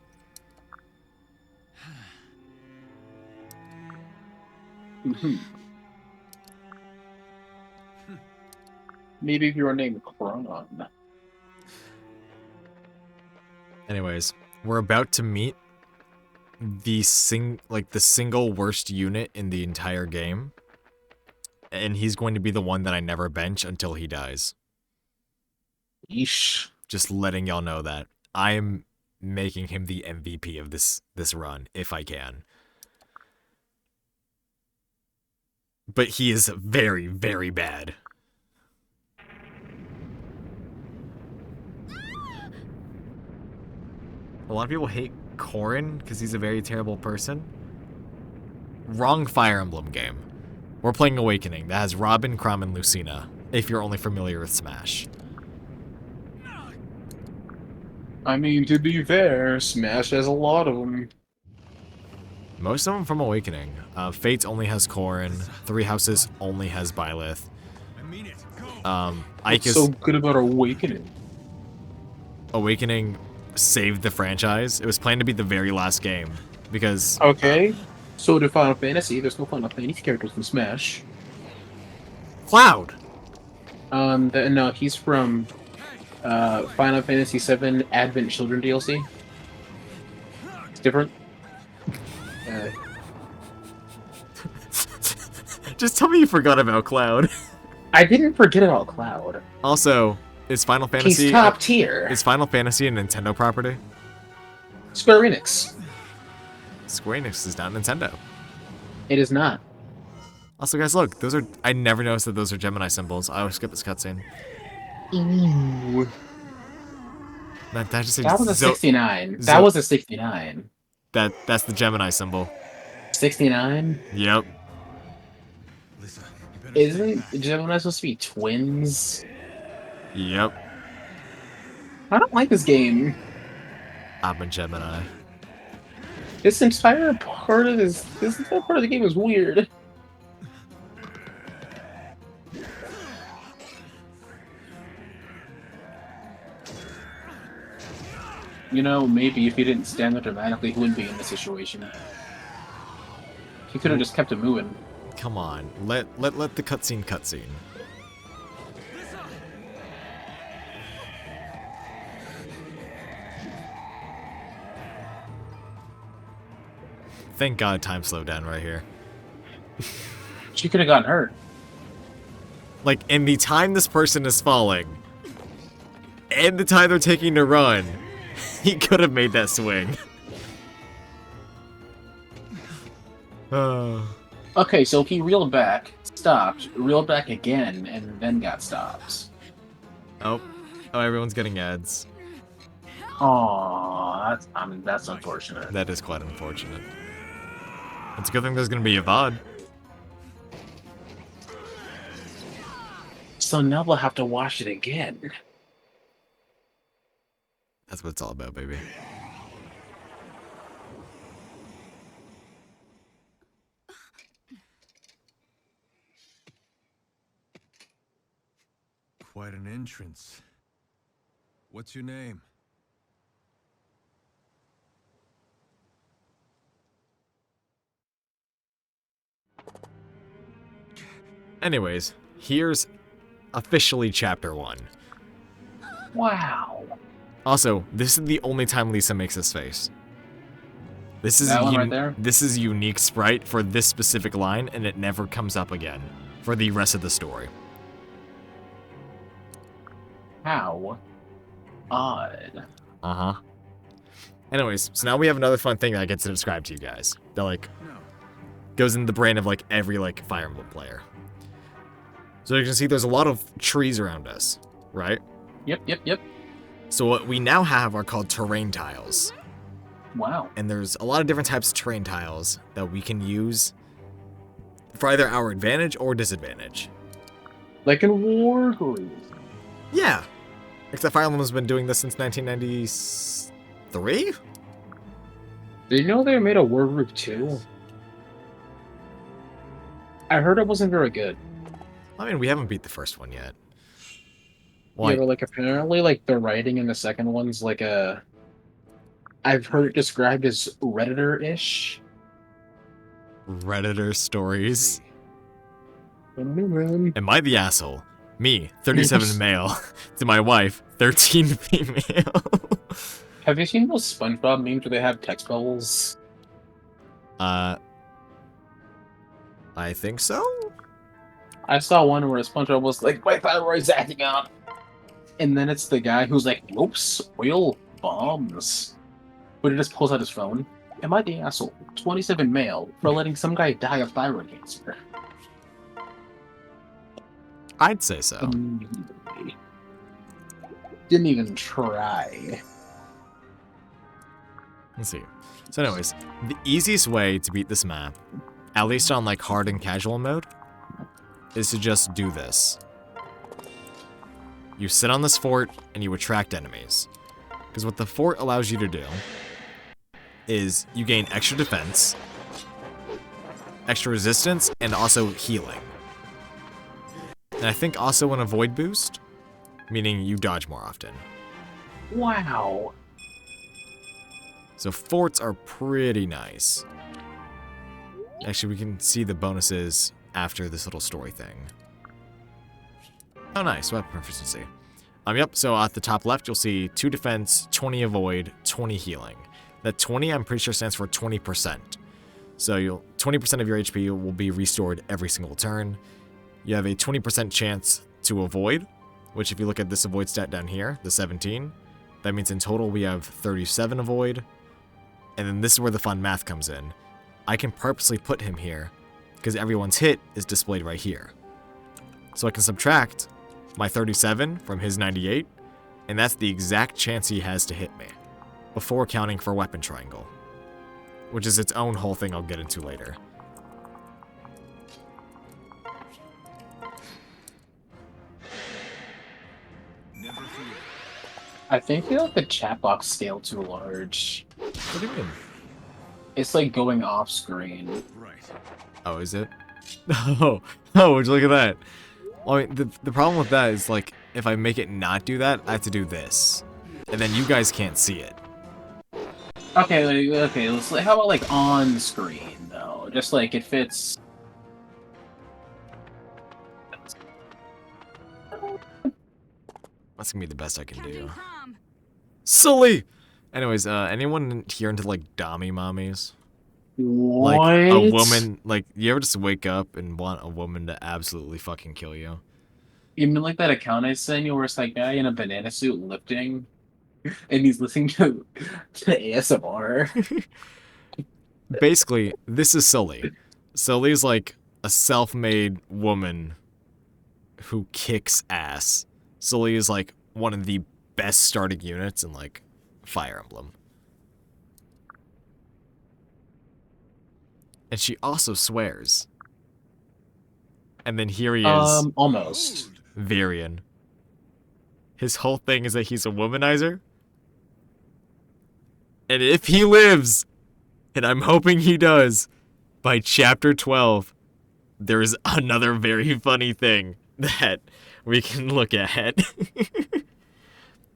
Maybe if you were named Chronon. Anyways, we're about to meet the single worst unit in the entire game. And he's going to be the one that I never bench until he dies. Yeesh. Just letting y'all know that. I'm making him the MVP of this run, if I can. But he is very, very bad. A lot of people hate Corrin because he's a very terrible person. Wrong Fire Emblem game. We're playing Awakening. That has Robin, Chrom, and Lucina, if you're only familiar with Smash. I mean, to be fair, Smash has a lot of them. Most of them from Awakening. Fates only has Corrin. Three Houses only has Byleth. I mean it. Ike What's so good about Awakening? Awakening saved the franchise. It was planned to be the very last game because Okay. So did Final Fantasy. There's no Final Fantasy characters in Smash. Cloud. No, he's from Final Fantasy VII Advent Children DLC. It's different. Just tell me you forgot about Cloud. I didn't forget about Cloud. Also, is Final Fantasy... He's top tier. Is Final Fantasy a Nintendo property? Square Enix. Square Enix is not Nintendo. It is not. Also, guys, look. Those are... I never noticed that those are Gemini symbols. I always skip this cutscene. Ooh. That just That was a 69. That was a 69. That's the Gemini symbol. 69? Yep. Lisa, you better stay Isn't back. Gemini supposed to be twins? Yep. I don't like this game. I'm a Gemini. This entire part of the game is weird. You know, maybe if he didn't stand there dramatically, he wouldn't be in this situation. He could have just kept it moving. Come on. Let the cutscene. Thank God time slowed down right here. She could have gotten hurt. Like, in the time this person is falling, and the time they're taking to run, he could have made that swing. Okay, so he reeled back, stopped, reeled back again, and then got stopped. Oh, everyone's getting ads. Aww, that's unfortunate. That is quite unfortunate. It's a good thing there's gonna be a VOD. So now we'll have to watch it again. That's what it's all about, baby. Quite an entrance. What's your name? Anyways, here's officially chapter 1. Wow. Also, this is the only time Lisa makes this face. This is That one right there? This is a unique sprite for this specific line, and it never comes up again for the rest of the story. How odd. Uh-huh. Anyways, so now we have another fun thing that I get to describe to you guys. That, like, No. goes in the brain of, like, every, like, Fire Emblem player. So you can see there's a lot of trees around us, right? Yep. So what we now have are called terrain tiles. Wow. And there's a lot of different types of terrain tiles that we can use for either our advantage or disadvantage. Like in Wargroove. Yeah. Except Fire Emblem has been doing this since 1993? Did you know they made a Wargroove 2? I heard it wasn't very good. I mean, we haven't beat the first one yet. Yeah, but like apparently like the writing in the second one's like I've heard it described as Redditor-ish. Redditor stories. Have Am I the asshole? Me, 37 male. To my wife, 13 female. you seen those SpongeBob memes where they have text bubbles? I think so? I saw one where SpongeBob was like, my thyroid's acting up. And then it's the guy who's like, oops, oil bombs. But he just pulls out his phone. Am I the asshole? 27 male for letting some guy die of thyroid cancer. I'd say so. Didn't even try. Let's see. So anyways, the easiest way to beat this map, at least on like hard and casual mode, is to just do this. You sit on this fort and you attract enemies. Because what the fort allows you to do is you gain extra defense, extra resistance, and also healing. And I think also an avoid boost, meaning you dodge more often. Wow. So forts are pretty nice. Actually, we can see the bonuses after this little story thing. Oh, nice. Weapon proficiency. Yep, so at the top left, you'll see 2 defense, 20 avoid, 20 healing. That 20, I'm pretty sure, stands for 20%. So 20% of your HP will be restored every single turn. You have a 20% chance to avoid, which if you look at this avoid stat down here, the 17, that means in total we have 37 avoid. And then this is where the fun math comes in. I can purposely put him here because everyone's hit is displayed right here. So I can subtract my 37 from his 98, and that's the exact chance he has to hit me, before accounting for weapon triangle, which is its own whole thing I'll get into later. Never fear. I think the chat box scaled too large. What do you mean? It's like going off screen. Right. Oh, is it? Oh, would you look at that? Well, I mean, the problem with that is, like, if I make it not do that, I have to do this. And then you guys can't see it. Okay, how about like on screen though? Just like it fits. That's gonna be the best I can do. Captain Crom. Silly! Anyways, anyone here into, like, dommy mommies? What? Like, a woman, like, you ever just wake up and want a woman to absolutely fucking kill you? You mean like that account I sent you where it's like guy in a banana suit lifting, and he's listening to ASMR? Basically, this is Sully. Sully's like a self-made woman who kicks ass. Sully is like one of the best starting units in like Fire Emblem. And she also swears. And then here he is, Almost. Varian. His whole thing is that he's a womanizer. And if he lives, and I'm hoping he does, by chapter 12, there's another very funny thing that we can look at.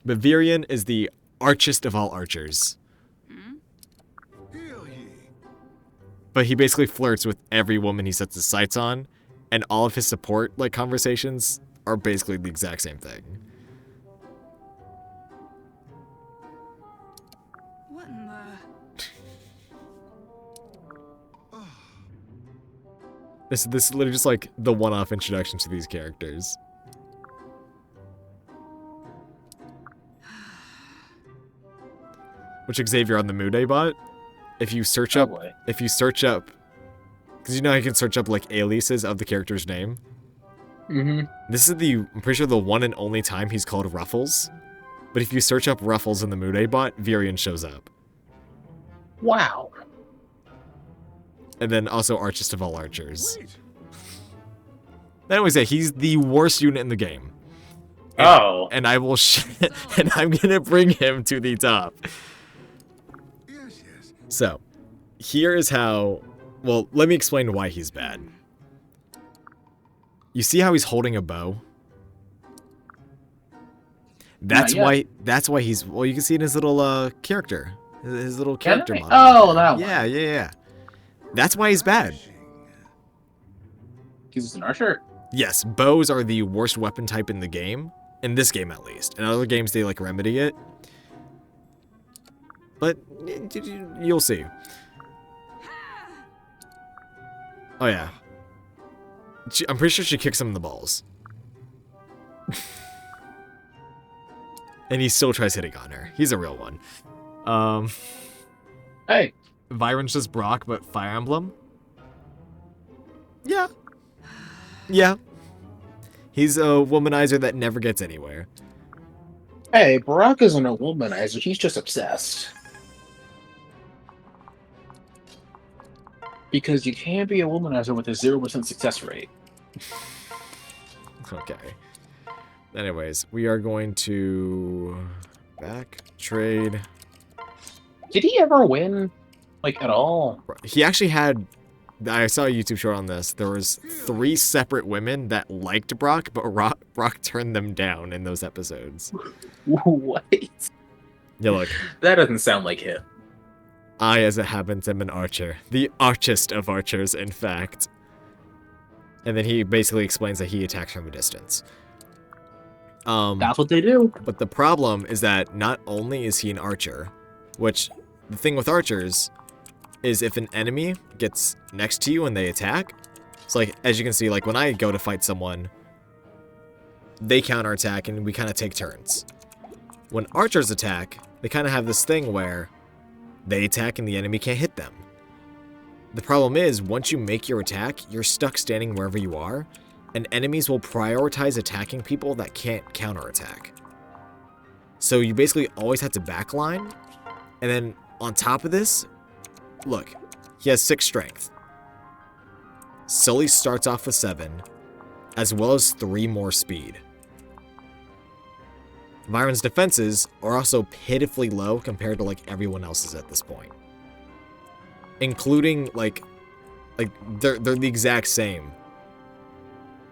But Varian is the archest of all archers. Heal ye. But he basically flirts with every woman he sets his sights on, and all of his support like conversations are basically the exact same thing. What in the... This is literally just like the one-off introduction to these characters. Which Xavier on the Mude bot, if you search up, because you know you can search up like aliases of the character's name. Mm-hmm. This is I'm pretty sure the one and only time he's called Ruffles. But if you search up Ruffles in the Mude bot, Varian shows up. Wow. And then also Archest of all archers. Wait. Anyways, yeah, he's the worst unit in the game. And I will and I'm gonna bring him to the top. Yes, yes. So, here is how... Well, let me explain why he's bad. You see how he's holding a bow? That's why he's... Well, you can see in his little character. His little character model. Oh, that one. Yeah. That's why he's bad. Because he's an archer. Yes, bows are the worst weapon type in the game. In this game, at least. In other games, they, like, remedy it. But you'll see. Oh, yeah. I'm pretty sure she kicks him in the balls. And he still tries hitting on her. He's a real one. Hey. Viren's just Brock, but Fire Emblem? Yeah. He's a womanizer that never gets anywhere. Hey, Brock isn't a womanizer, he's just obsessed. Because you can't be a womanizer with a 0% success rate. Okay. Anyways, we are going to back trade. Did he ever win? Like, at all? He actually had... I saw a YouTube short on this. There was 3 separate women that liked Brock, but Brock turned them down in those episodes. What? Yeah, look. That doesn't sound like him. I, as it happens, am an archer. The archest of archers, in fact. And then he basically explains that he attacks from a distance. That's what they do. But the problem is that not only is he an archer, which the thing with archers is if an enemy gets next to you and they attack, so like, as you can see, like when I go to fight someone, they counterattack and we kind of take turns. When archers attack, they kind of have this thing where they attack and the enemy can't hit them. The problem is, once you make your attack, you're stuck standing wherever you are, and enemies will prioritize attacking people that can't counterattack. So you basically always have to backline, and then on top of this, look, he has 6 strength. Sully starts off with 7, as well as 3 more speed. Byron's defenses are also pitifully low compared to like everyone else's at this point. Including like they're the exact same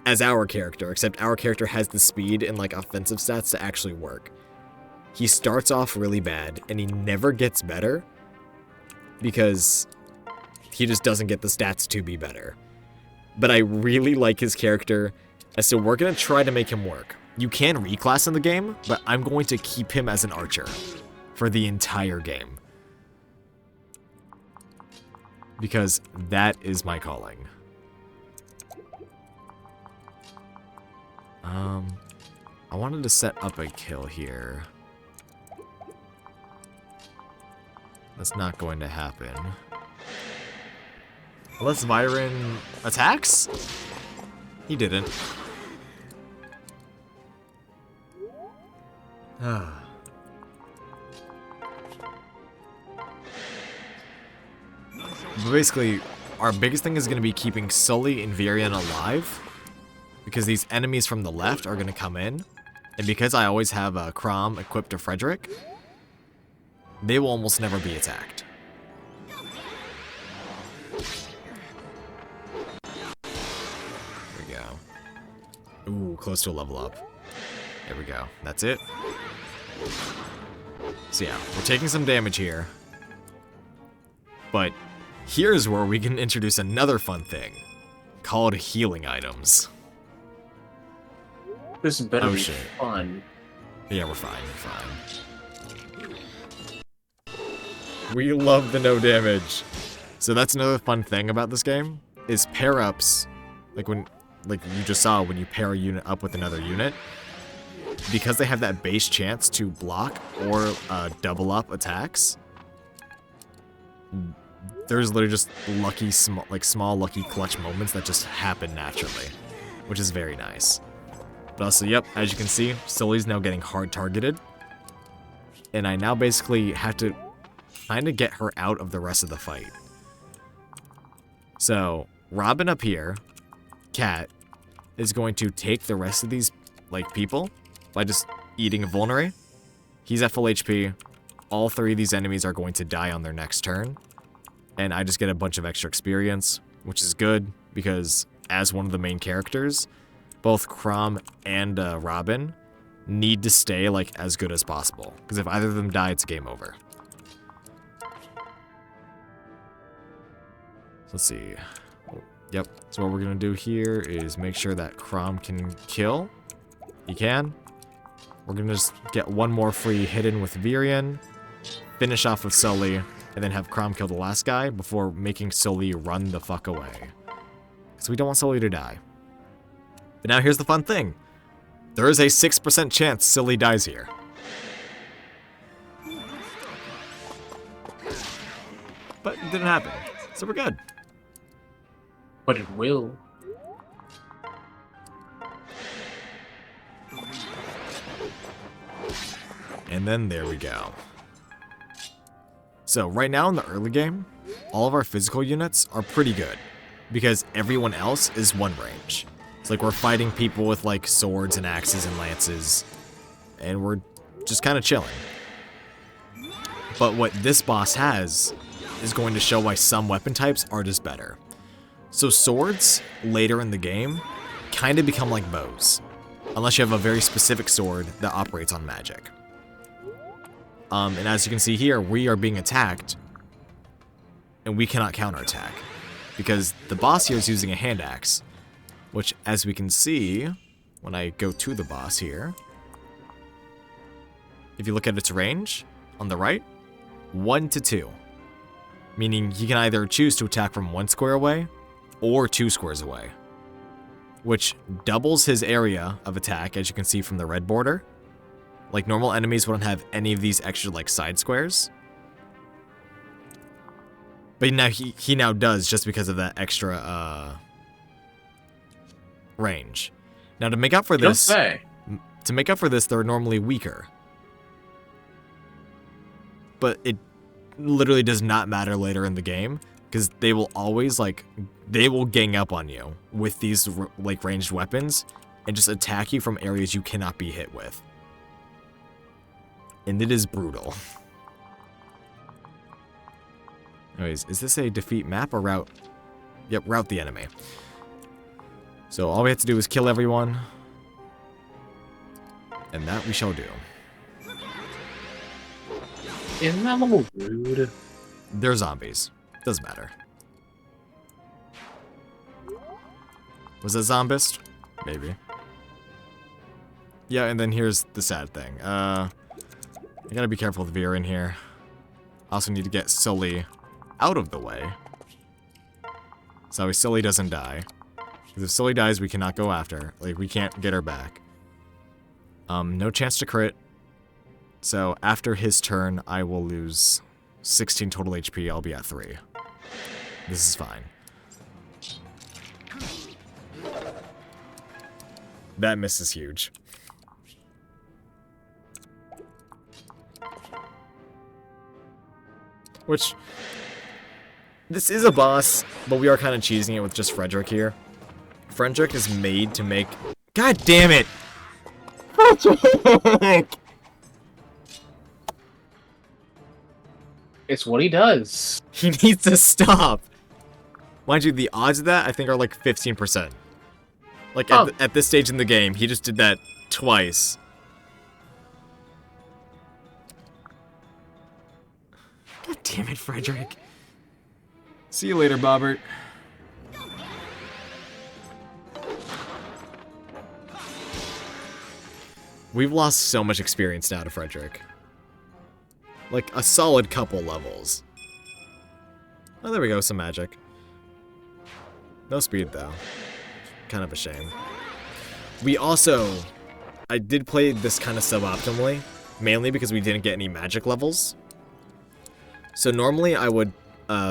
as our character, except our character has the speed and like offensive stats to actually work. He starts off really bad and he never gets better because he just doesn't get the stats to be better. But I really like his character, and so we're going to try to make him work. You can reclass in the game, but I'm going to keep him as an archer for the entire game. Because that is my calling. I wanted to set up a kill here. That's not going to happen. Unless Byron attacks? He didn't. But basically, our biggest thing is going to be keeping Sully and Virion alive, because these enemies from the left are going to come in, and because I always have a Crom equipped to Frederick, they will almost never be attacked. There we go. Ooh, close to a level up. There we go. That's it. So yeah, we're taking some damage here. But here's where we can introduce another fun thing called healing items. This better be shit. fun. Yeah, we're fine. We're fine. We love the no damage. So that's another fun thing about this game is pair-ups. Like you just saw when you pair a unit up with another unit. Because they have that base chance to block or double up attacks, there's literally just lucky, small lucky clutch moments that just happen naturally, which is very nice. But also, yep, as you can see, Sully's now getting hard targeted, and I now basically have to kind of get her out of the rest of the fight. So Robin up here, Cat, is going to take the rest of these people by just eating a vulnerary. He's at full HP. All 3 of these enemies are going to die on their next turn. And I just get a bunch of extra experience, which is good, because as one of the main characters, both Crom and Robin need to stay as good as possible. Because if either of them die, it's game over. So let's see. Yep, so what we're going to do here is make sure that Crom can kill. He can. We're going to just get one more free hidden with Virion, finish off with Sully, and then have Crom kill the last guy before making Sully run the fuck away. Because we don't want Sully to die. But now here's the fun thing. There is a 6% chance Sully dies here. But it didn't happen, so we're good. But it will. And then there we go. So right now in the early game, all of our physical units are pretty good because everyone else is one range. It's we're fighting people with swords and axes and lances, and we're just kind of chilling. But what this boss has is going to show why some weapon types are just better. So swords, later in the game, kind of become like bows, unless you have a very specific sword that operates on magic. And as you can see here, we are being attacked, and we cannot counterattack, because the boss here is using a hand axe, which, as we can see, when I go to the boss here, if you look at its range, on the right, 1 to 2. Meaning he can either choose to attack from 1 square away or 2 squares away, which doubles his area of attack, as you can see from the red border. Like, normal enemies wouldn't have any of these extra, like, side squares. But now he now does, just because of that extra range. Now, to make up for You don't this, say. they're normally weaker. But it literally does not matter later in the game, because they will always, like, they will gang up on you with these, like, ranged weapons and just attack you from areas you cannot be hit with. And it is brutal. Anyways, is this a defeat map or route? Yep, route the enemy. So all we have to do is kill everyone. And that we shall do. Isn't that a little rude? They're zombies. Doesn't matter. Was that zombist? Maybe. Yeah, and then here's the sad thing. I gotta be careful with veering here. I also need to get Sully out of the way. So Sully doesn't die. Because if Sully dies, we cannot go after. Like, we can't get her back. No chance to crit. So after his turn, I will lose 16 total HP. I'll be at 3. This is fine. That miss is huge. Which, this is a boss, but we are kind of cheesing it with just Frederick here. Frederick is made to make... God damn it! Frederick! It's what he does. He needs to stop. Mind you, the odds of that, I think, are like 15%. Like, at this stage in the game, he just did that twice. God damn it, Frederick. See you later, Bobbert. We've lost so much experience now to Frederick. Like, a solid couple levels. Oh, there we go, some magic. No speed, though. Kind of a shame. We also... I did play this kind of suboptimally, mainly because we didn't get any magic levels. So normally I would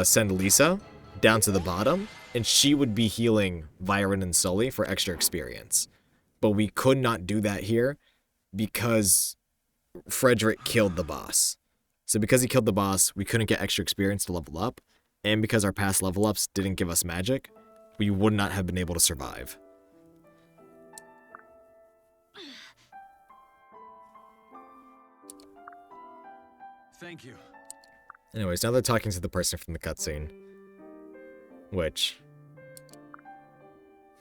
send Lisa down to the bottom, and she would be healing Byron and Sully for extra experience. But we could not do that here because Frederick killed the boss. So because he killed the boss, we couldn't get extra experience to level up, and because our past level ups didn't give us magic, we would not have been able to survive. Thank you. Anyways, now they're talking to the person from the cutscene. Which...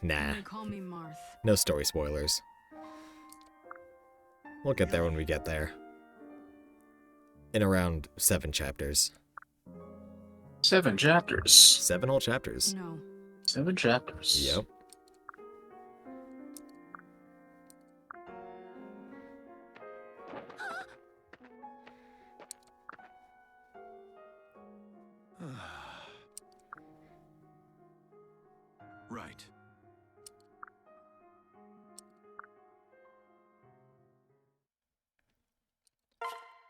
Nah. Call me Marth. No story spoilers. We'll get there when we get there. In around 7 chapters. 7 chapters. 7 whole chapters. No. 7 chapters. Yep. Right.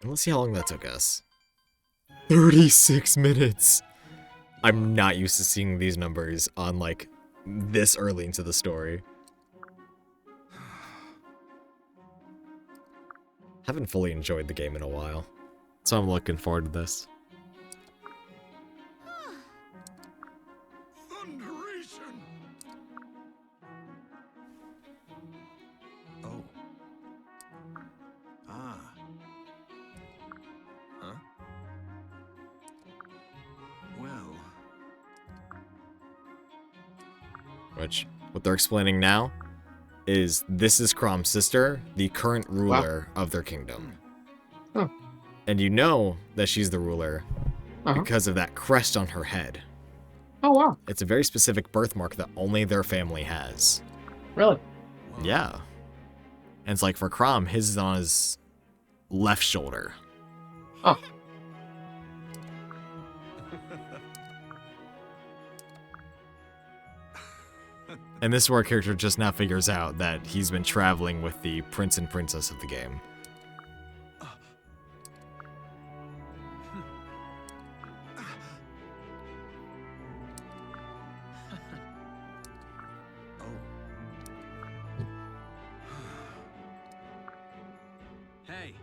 And let's see how long that took us. 36 minutes! I'm not used to seeing these numbers on, like, this early into the story. Haven't fully enjoyed the game in a while, so I'm looking forward to this. Thunderation! Oh. Ah. Huh? Well. Which, what they're explaining now, is this is Crom's sister, the current ruler of their kingdom. Huh. And you know that she's the ruler because of that crest on her head. Oh, wow. It's a very specific birthmark that only their family has. Really? Yeah. And it's like for Crom, his is on his left shoulder. Oh. And this is where our character just now figures out that he's been traveling with the prince and princess of the game. Hey.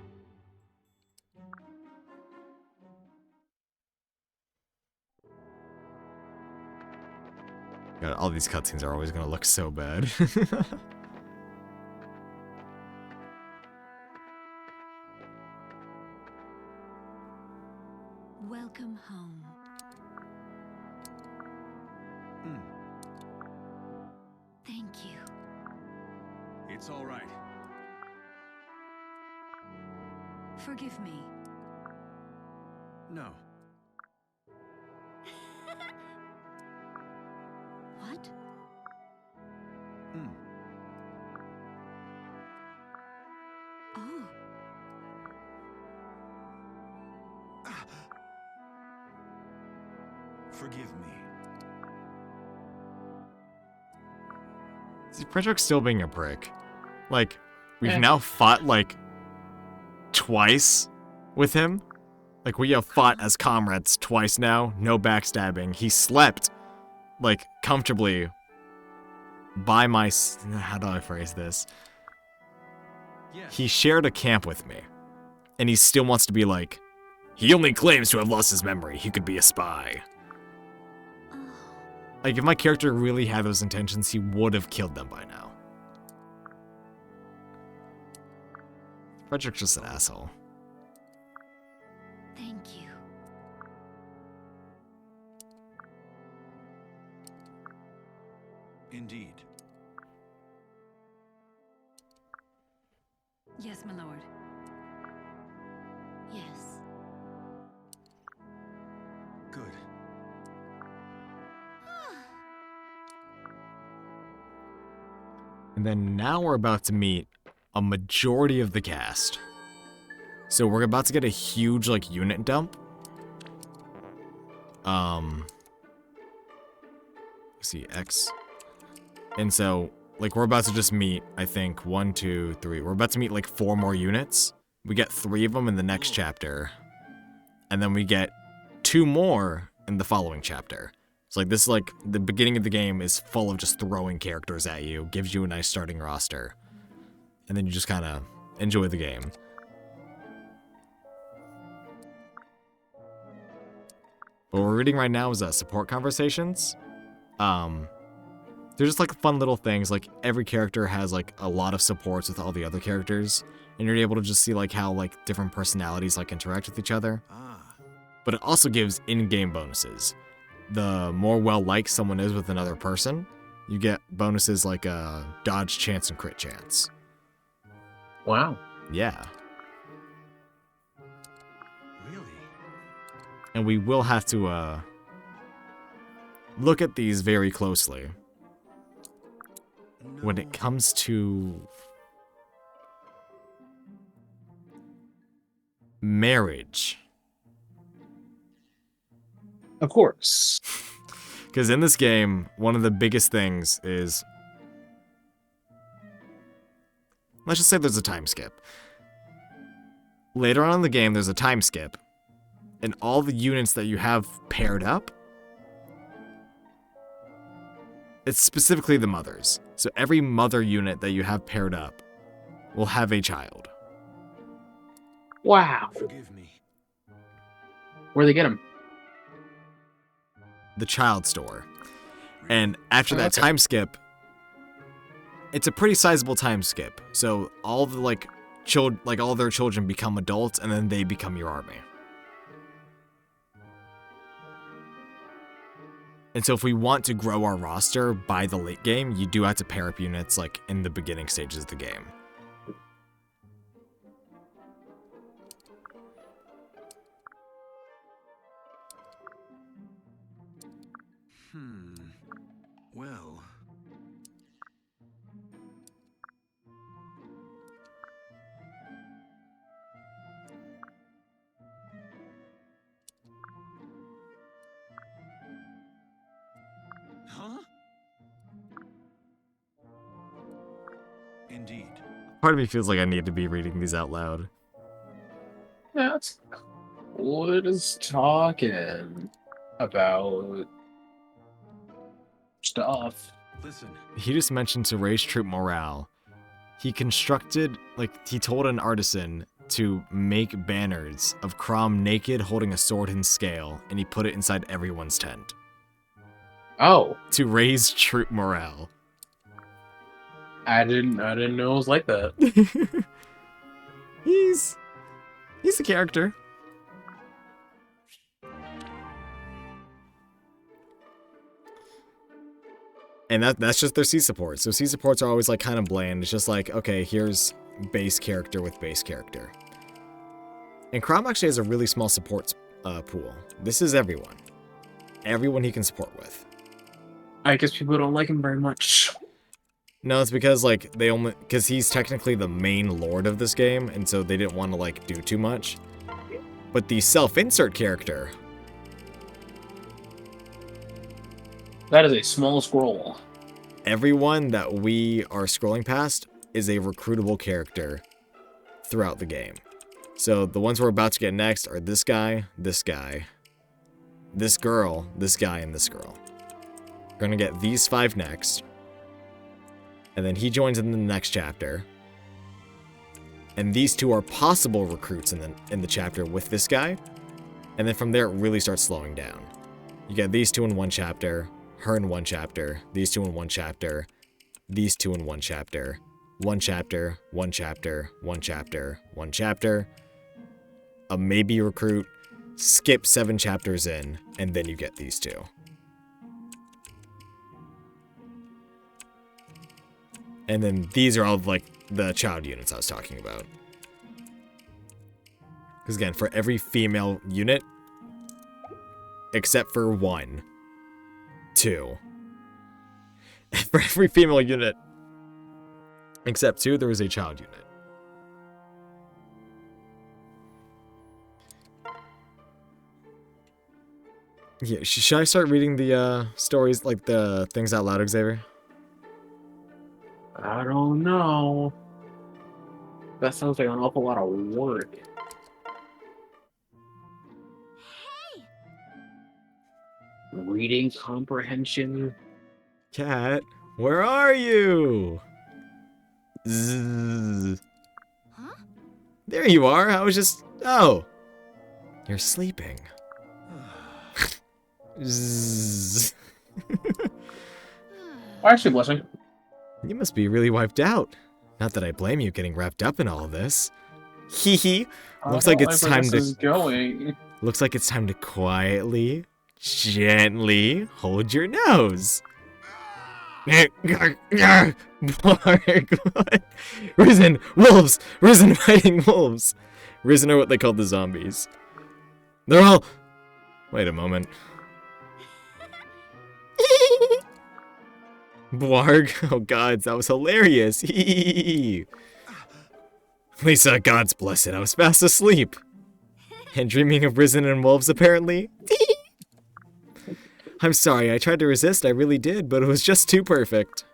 God, all these cutscenes are always gonna look so bad. Welcome home. Thank you. It's all right. Forgive me. No. What? Oh. Forgive me. See, Frederick's still being a prick. Like, we've now fought, like, twice with him. Like, we have fought as comrades twice now. No backstabbing. He slept, like, comfortably by my... How do I phrase this? Yes. He shared a camp with me. And he still wants to be like, he only claims to have lost his memory. He could be a spy. Oh. Like, if my character really had those intentions, he would have killed them by now. Frederick's just an asshole. Thank you. Indeed. Yes, my lord. Yes. Good. And then now we're about to meet a majority of the cast. So we're about to get a huge, like, unit dump. Let's see, X. And so, like, we're about to just meet, I think, 1, 2, 3. We're about to meet, like, 4 more units. We get 3 of them in the next chapter. And then we get 2 more in the following chapter. It's like, this is like, the beginning of the game is full of just throwing characters at you, gives you a nice starting roster. And then you just kind of enjoy the game. What we're reading right now is support conversations. They're just like fun little things. Like every character has like a lot of supports with all the other characters, and you're able to just see like how like different personalities like interact with each other. But it also gives in-game bonuses. The more well-liked someone is with another person, you get bonuses like dodge chance and crit chance. Wow. Yeah. Really? And we will have to look at these very closely when it comes to marriage. Of course. Because in this game, one of the biggest things is... Let's just say there's a time skip. Later on in the game, there's a time skip. And all the units that you have paired up, it's specifically the mothers. So every mother unit that you have paired up will have a child. Wow. Forgive me. Where they get them? The child store. And after that Okay. time skip, it's a pretty sizable time skip. So all the all their children become adults, and then they become your army. And so if we want to grow our roster by the late game, you do have to pair up units like in the beginning stages of the game. Well. Huh? indeed. Part of me feels like I need to be reading these out loud. That's what is talking about stuff. Listen, He just mentioned to raise troop morale. He constructed, he told an artisan to make banners of Crom naked holding a sword and scale, and he put it inside everyone's tent. Oh, To raise troop morale. I didn't know it was like that. He's a character. And that's just their C support. So C supports are always like kind of bland. It's just like, okay, here's base character with base character. And Crom actually has a really small support pool. This is everyone. Everyone he can support with. I guess people don't like him very much. No, it's because because he's technically the main lord of this game, and so they didn't want to do too much. But the self-insert character, That is a small scroll. everyone that we are scrolling past is a recruitable character throughout the game. So the ones we're about to get next are this guy, this girl, this guy, and this girl. We're gonna get these 5 next. And then he joins in the next chapter. And these 2 are possible recruits in the chapter with this guy. And then from there, it really starts slowing down. You get these 2 in one chapter, her in one chapter, these 2 in one chapter, these 2 in one chapter, one chapter, one chapter, one chapter, one chapter, a maybe recruit, skip 7 chapters in, and then you get these 2. And then these are all the child units I was talking about. Because again, for every female unit, except for 1, 2. For every female unit, except 2, there was a child unit. Yeah, should I start reading the stories, the things out loud, Xavier? I don't know. That sounds like an awful lot of work. Reading comprehension. Cat, where are you? Zzz. Huh? There you are. I was just... Oh. You're sleeping. Zzz. Actually, blessing. You must be really wiped out. Not that I blame you getting wrapped up in all this. Hee hee. Looks like it's time to... Going. Looks like it's time to quietly, gently hold your nose. Bark. What? Risen! Wolves! Risen fighting wolves! Risen are what they call the zombies. They're all... Wait a moment. Blarg. Oh god, that was hilarious. Lisa, God's blessed, I was fast asleep. And dreaming of Risen and wolves, apparently. I'm sorry, I tried to resist, I really did, but it was just too perfect.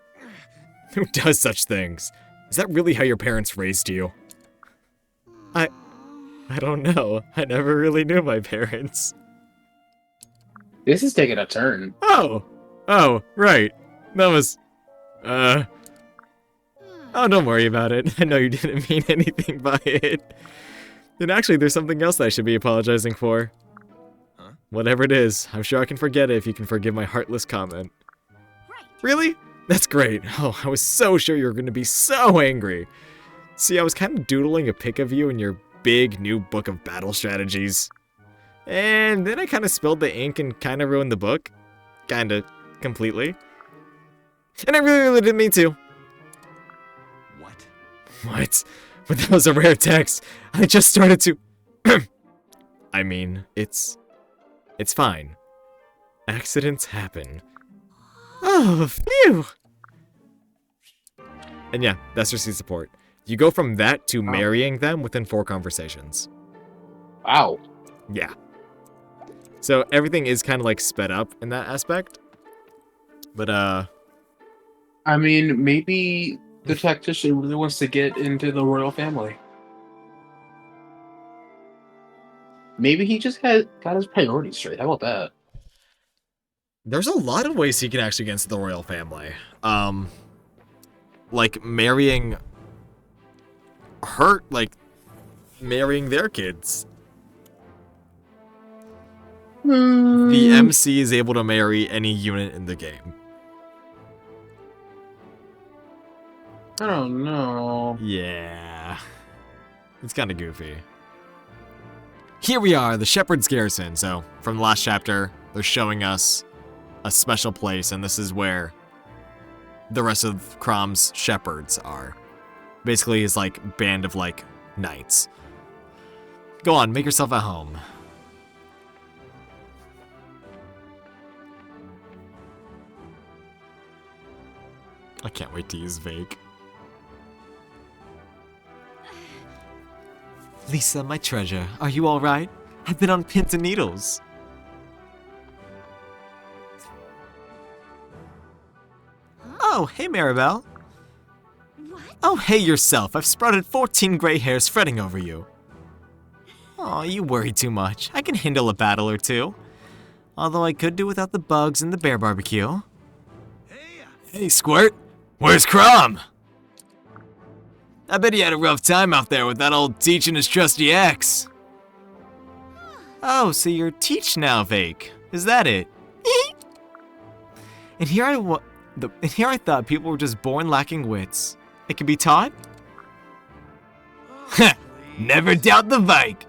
Who does such things? Is that really how your parents raised you? I don't know. I never really knew my parents. This is taking a turn. Oh, right. That was, oh, don't worry about it. I know you didn't mean anything by it. And actually, there's something else that I should be apologizing for. Huh? Whatever it is, I'm sure I can forget it if you can forgive my heartless comment. Right. Really? That's great. Oh, I was so sure you were going to be so angry. See, I was kind of doodling a pic of you in your big new book of battle strategies. And then I kind of spilled the ink and kind of ruined the book. Kinda. Completely. And I really didn't mean to. What? What? But that was a rare text. I just started to... I mean, it's fine. Accidents happen. Oh, phew! And yeah, that's your C support. You go from that to marrying them within 4 conversations. Wow. Yeah. So everything is kind of sped up in that aspect. But I mean, maybe The tactician really wants to get into the royal family. Maybe he just got his priorities straight. How about that? There's a lot of ways he can actually get into the royal family. Like marrying marrying their kids. The MC is able to marry any unit in the game. I don't know. Yeah. It's kind of goofy. Here we are, the Shepherd's Garrison. So, from the last chapter, they're showing us a special place, and this is where the rest of Crom's shepherds are. Basically, his, like, band of, like, knights. Go on, make yourself at home. I can't wait to use Vake. Lisa, my treasure, are you alright? I've been on pins and needles. Oh, hey Maribel. What? Oh, hey yourself. I've sprouted 14 gray hairs fretting over you. Oh, you worry too much. I can handle a battle or two. Although I could do without the bugs and the bear barbecue. Hey, Squirt. Where's Crom? I bet he had a rough time out there with that old Teach and his trusty axe. Oh, so you're Teach now, Vake. Is that it? And here I thought people were just born lacking wits. It can be taught? Never doubt the Vike.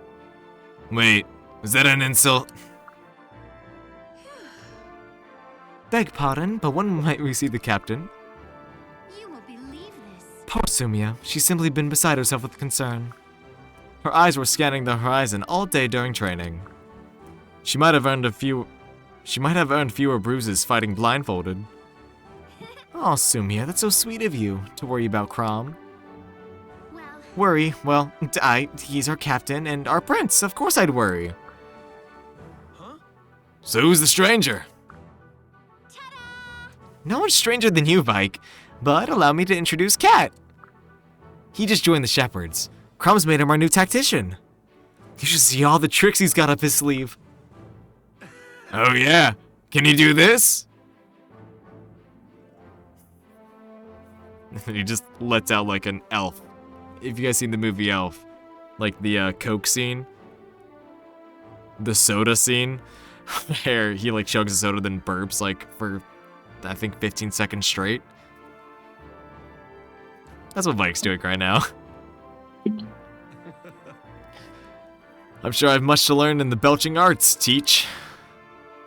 Wait, was that an insult? Beg pardon, but when might we see the captain? You won't believe this. Poor Sumia, she's simply been beside herself with concern. Her eyes were scanning the horizon all day during training. She might have earned fewer bruises fighting blindfolded. Oh, Sumia, that's so sweet of you to worry about Crom. Well, Worry? Well, he's our captain and our prince. Of course I'd worry. Huh? So who's the stranger? No one's stranger than you, Vike, but allow me to introduce Cat. He just joined the Shepherds. Crom's made him our new tactician. You should see all the tricks he's got up his sleeve. Oh yeah? Can he do this? He just lets out like an elf. If you guys seen the movie Elf, like the Coke scene, the soda scene, where he like chugs a soda then burps like for I think 15 seconds straight. That's what Mike's doing right now. I'm sure I have much to learn in the belching arts, Teach.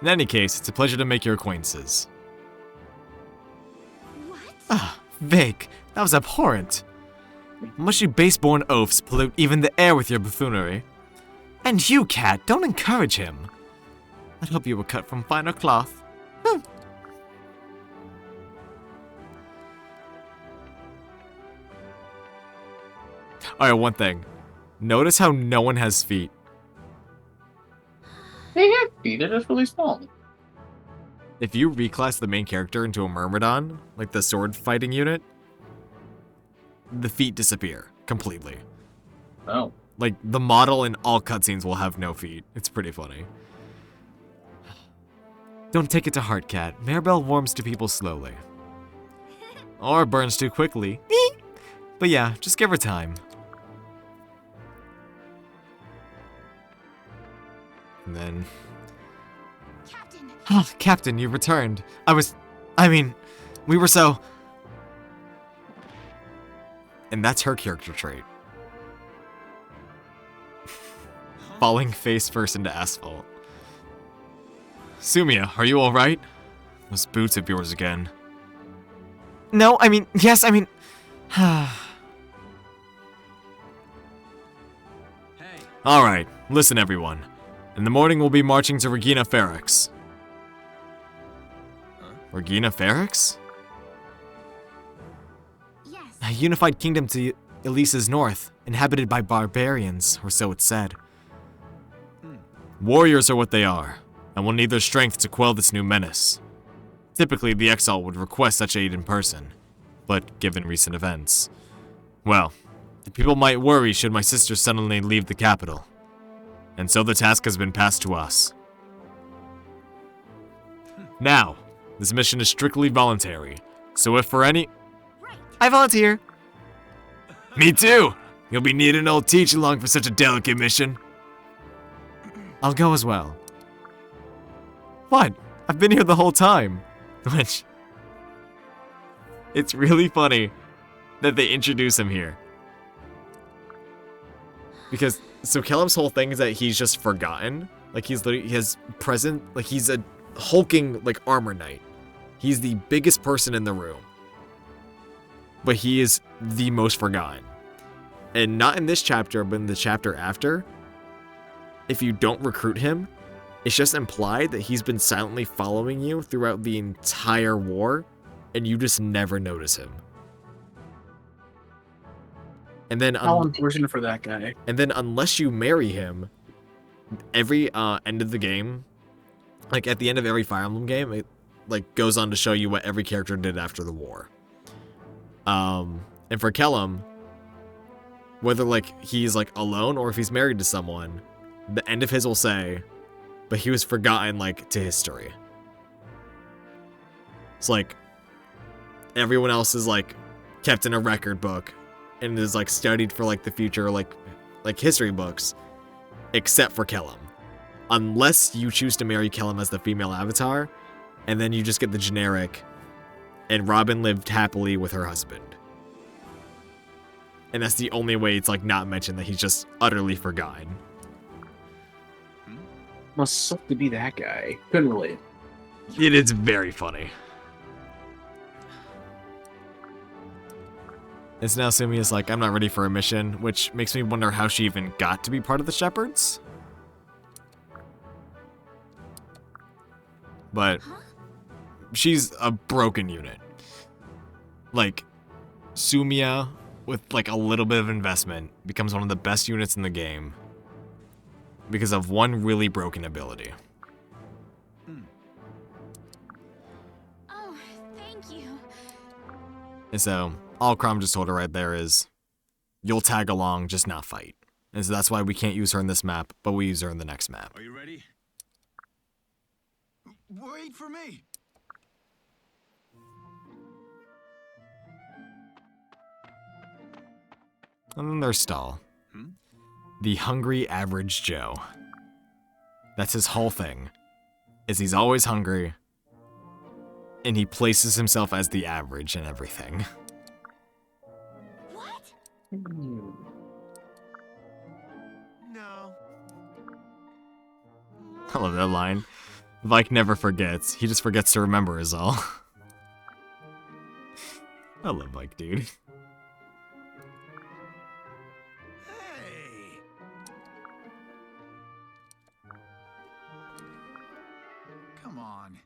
In any case, it's a pleasure to make your acquaintances. what? Ah, Vake, that was abhorrent. Must you base-born oafs pollute even the air with your buffoonery? And you, Cat, don't encourage him. I'd hope you were cut from finer cloth. Alright, one thing. Notice how no one has feet. They have feet, they're just really small. If you reclass the main character into a Myrmidon, like the sword fighting unit, the feet disappear completely. Oh. Like, the model in all cutscenes will have no feet. It's pretty funny. Don't take it to heart, Cat. Maribel warms to people slowly. Or burns too quickly. But yeah, just give her time. And then... Captain! Oh, Captain, you returned. We were so... And that's her character trait. Falling face first into asphalt. Sumia, are you alright? Those boots of yours again. No, yes, Hey, Alright, listen everyone. In the morning we'll be marching to Regina Ferrex. Regina Ferrex? Yes. A unified kingdom to Elisa's north, inhabited by barbarians, or so it's said. Warriors are what they are, and will need their strength to quell this new menace. Typically, the exile would request such aid in person. but given recent events, well, the people might worry should my sister suddenly leave the capital. And so the task has been passed to us. Now, this mission is strictly voluntary, so if for any... I volunteer! Me too! You'll be needing an old teach along for such a delicate mission. I'll go as well. What? I've been here the whole time. Which... It's really funny that they introduce him here. Because, so Kellum's whole thing is that he's just forgotten. Like, he's literally, he's a hulking, like, armor knight. He's the biggest person in the room. But he is the most forgotten. And not in this chapter, but in the chapter after, if you don't recruit him, it's just implied that he's been silently following you throughout the entire war, and you just never notice him. And then How unfortunate for that guy. And then unless you marry him, every end of the game, like at the end of every Fire Emblem game, it like goes on to show you what every character did after the war. And for Kellum, whether like he's like alone or if he's married to someone, the end of his will say, but he was forgotten like to history. It's like everyone else is like kept in a record book and is like studied for like the future, like history books, except for Kellum. Unless you choose to marry Kellum as the female avatar, and then you just get the generic, and Robin lived happily with her husband. And that's the only way it's like not mentioned that he's just utterly forgotten. Must suck to be that guy. Couldn't relate. It is very funny. And so now Sumia's like, I'm not ready for a mission, which makes me wonder how she even got to be part of the Shepherds. But she's a broken unit. Like, Sumia, with like a little bit of investment, becomes one of the best units in the game because of one really broken ability. Oh, thank you. And so, all Crom just told her right there is, you'll tag along, just not fight. And so that's why we can't use her in this map, but we use her in the next map. Are you ready? Wait for me! And then there's Stahl. The hungry average Joe. That's his whole thing, is he's always hungry, and he places himself as the average in everything. What? No. I love that line. Vike never forgets. He just forgets to remember is all. I love Vike, dude. Hey! Come on.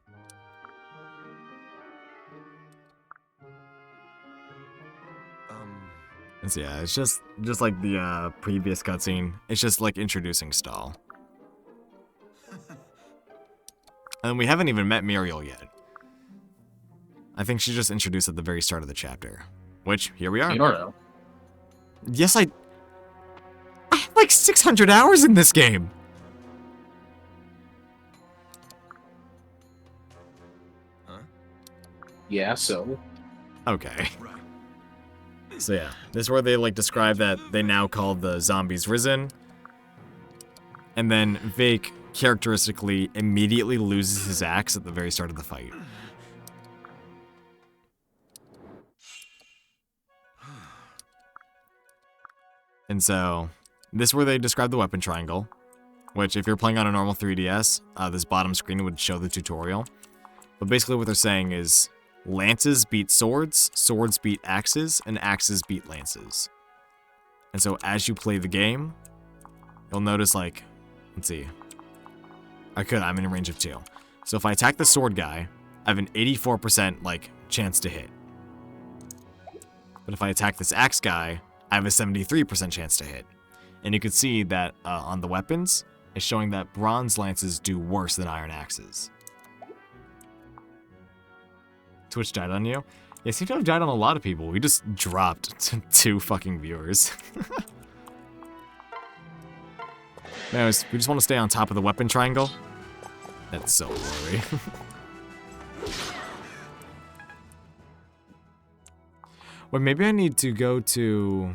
And so yeah, it's just like the previous cutscene. It's just like introducing Stahl. And we haven't even met Muriel yet. I think she's just introduced at the very start of the chapter. Which, here we are. You don't know. Yes, I have like 600 hours in this game. Yeah, so. Okay. Right. So yeah, this is where they like describe that they now call the zombies risen. And then Vake characteristically immediately loses his axe at the very start of the fight. And so, this is where they describe the weapon triangle, which if you're playing on a normal 3DS, this bottom screen would show the tutorial. But basically what they're saying is, lances beat swords, swords beat axes, and axes beat lances. And so as you play the game, you'll notice like, let's see, I'm in range of 2. So if I attack the sword guy, I have an 84% like chance to hit. But if I attack this axe guy, I have a 73% chance to hit. And you can see that on the weapons, it's showing that bronze lances do worse than iron axes. Twitch died on you? Yeah, seem to have died on a lot of people. We just dropped to 2 fucking viewers. Anyways, we just want to stay on top of the weapon triangle. That's so blurry. Wait, maybe I need to go to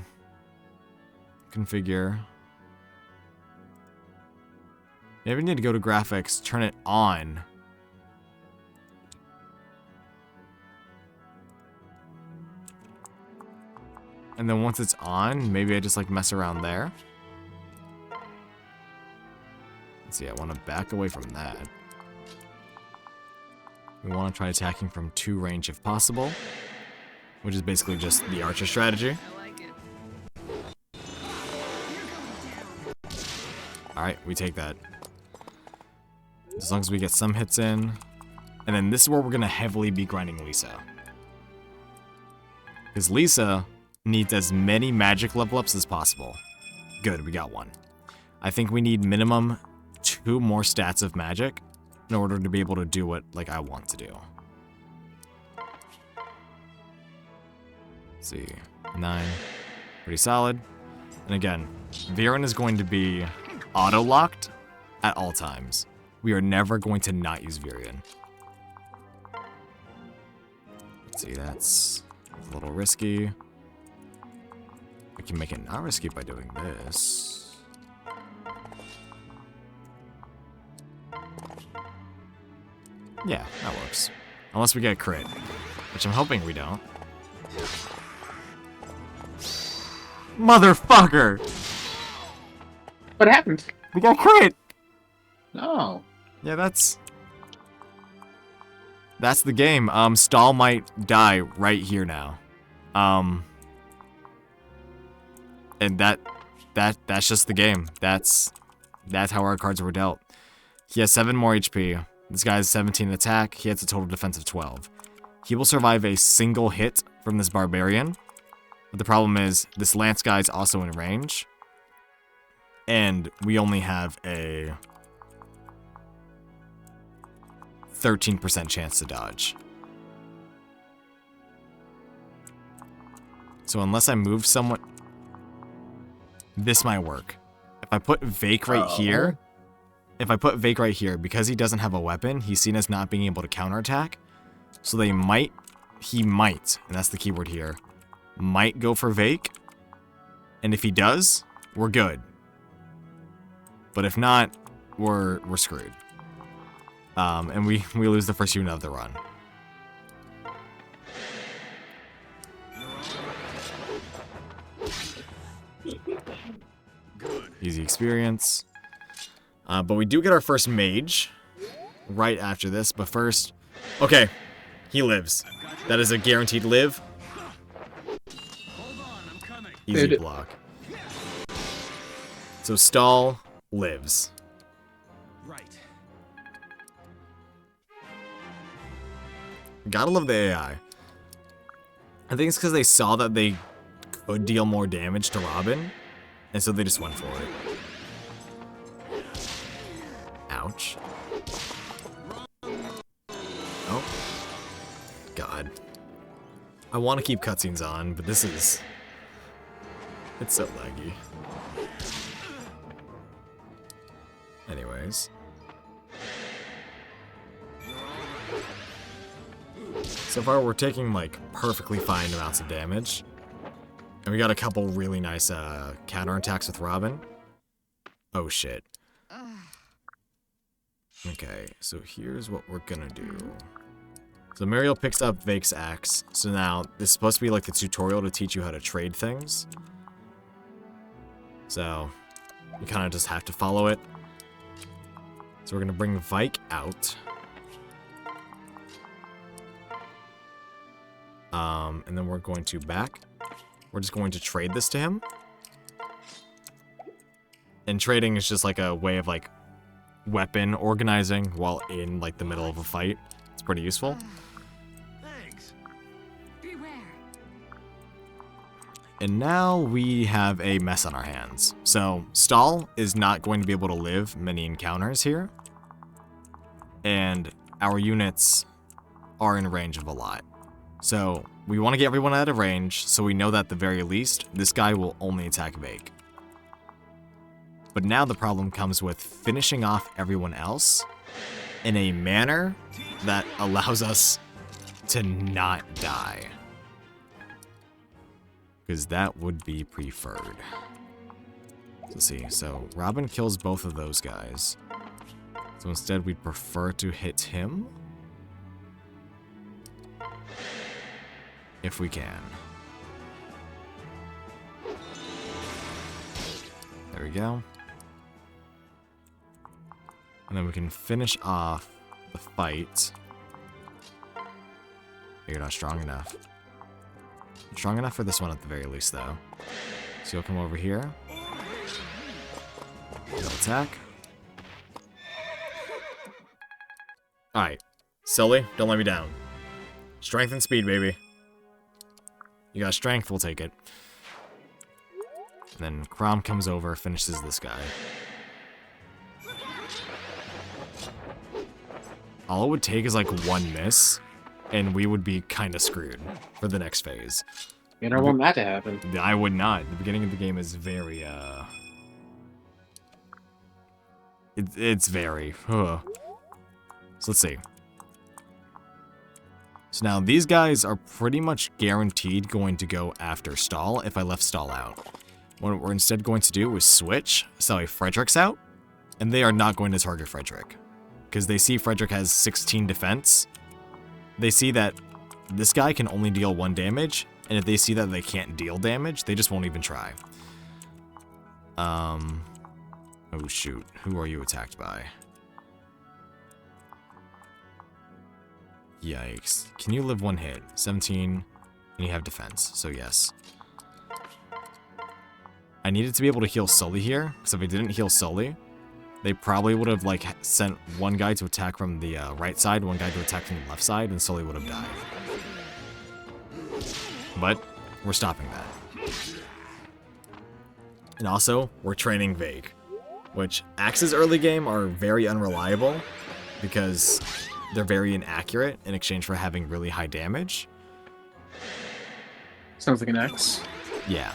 configure. Maybe I need to go to graphics, turn it on. And then once it's on, maybe I just like mess around there. Let's see, I want to back away from that. We want to try attacking from 2 range if possible, which is basically just the archer strategy. Alright, we take that. As long as we get some hits in. And then this is where we're going to heavily be grinding Lisa. Because Lisa needs as many magic level ups as possible. Good, we got 1. I think we need minimum 2 more stats of magic in order to be able to do what like I want to do. Let's see, 9, pretty solid. And again, Viren is going to be auto-locked at all times. We are never going to not use Viren. Let's see, that's a little risky. We can make it not risky by doing this. Yeah, that works. Unless we get a crit, which I'm hoping we don't. Motherfucker! What happened? We got crit! No. Yeah, that's the game. Stall might die right here now. And that's just the game. That's how our cards were dealt. He has 7 more HP. This guy has 17 attack. He has a total defense of 12. He will survive a single hit from this barbarian. But the problem is this lance guy is also in range. And we only have a 13% chance to dodge. So unless I move somewhat, this might work. If I put Vake right here, because he doesn't have a weapon, he's seen as not being able to counterattack. So he might, and that's the keyword here, might go for Vake. And if he does, we're good. But if not, we're screwed. And we lose the first unit of the run. Easy experience. But we do get our first mage right after this. But first, okay, he lives. That is a guaranteed live. Easy block. So Stall lives. Right. Gotta love the AI. I think it's because they saw that they could deal more damage to Robin, and so they just went for it. Ouch. Oh. God. I want to keep cutscenes on, but this is... it's so laggy. Anyways. So far, we're taking, like, perfectly fine amounts of damage. And we got a couple really nice counterattacks with Robin. Oh, shit. Okay, so here's what we're gonna do. So Muriel picks up Vake's axe. So now, this is supposed to be like the tutorial to teach you how to trade things. So, you kind of just have to follow it. So we're gonna bring Vike out. And then we're going to back. We're just going to trade this to him. And trading is just like a way of like weapon organizing while in like the middle of a fight. It's pretty useful. Thanks. Beware. And now we have a mess on our hands. So Stall is not going to be able to live many encounters here. And our units are in range of a lot. So we want to get everyone out of range, so we know that at the very least, this guy will only attack Vake. But now the problem comes with finishing off everyone else in a manner that allows us to not die. Because that would be preferred. Let's see, so Robin kills both of those guys. So instead we'd prefer to hit him. If we can. There we go. And then we can finish off the fight. You're not strong enough. Strong enough for this one at the very least, though. So you'll come over here. You'll attack. Alright. Sully, don't let me down. Strength and speed, baby. You got strength, we'll take it. And then Crom comes over, finishes this guy. All it would take is like one miss, and we would be kind of screwed for the next phase. You don't want that to happen. I would not. The beginning of the game is very, It's very, So let's see. So now these guys are pretty much guaranteed going to go after Stall if I left Stall out. What we're instead going to do is switch Sally Frederick's out, and they are not going to target Frederick. Because they see Frederick has 16 defense. They see that this guy can only deal 1 damage, and if they see that they can't deal damage, they just won't even try. Oh shoot, who are you attacked by? Yikes. Can you live 1 hit? 17, and you have defense, so yes. I needed to be able to heal Sully here, because if I didn't heal Sully, they probably would have like sent one guy to attack from the right side, one guy to attack from the left side, and Sully would have died. But we're stopping that. And also, we're training Vague, which Axe's early game are very unreliable because they're very inaccurate in exchange for having really high damage. Sounds like an X. Yeah.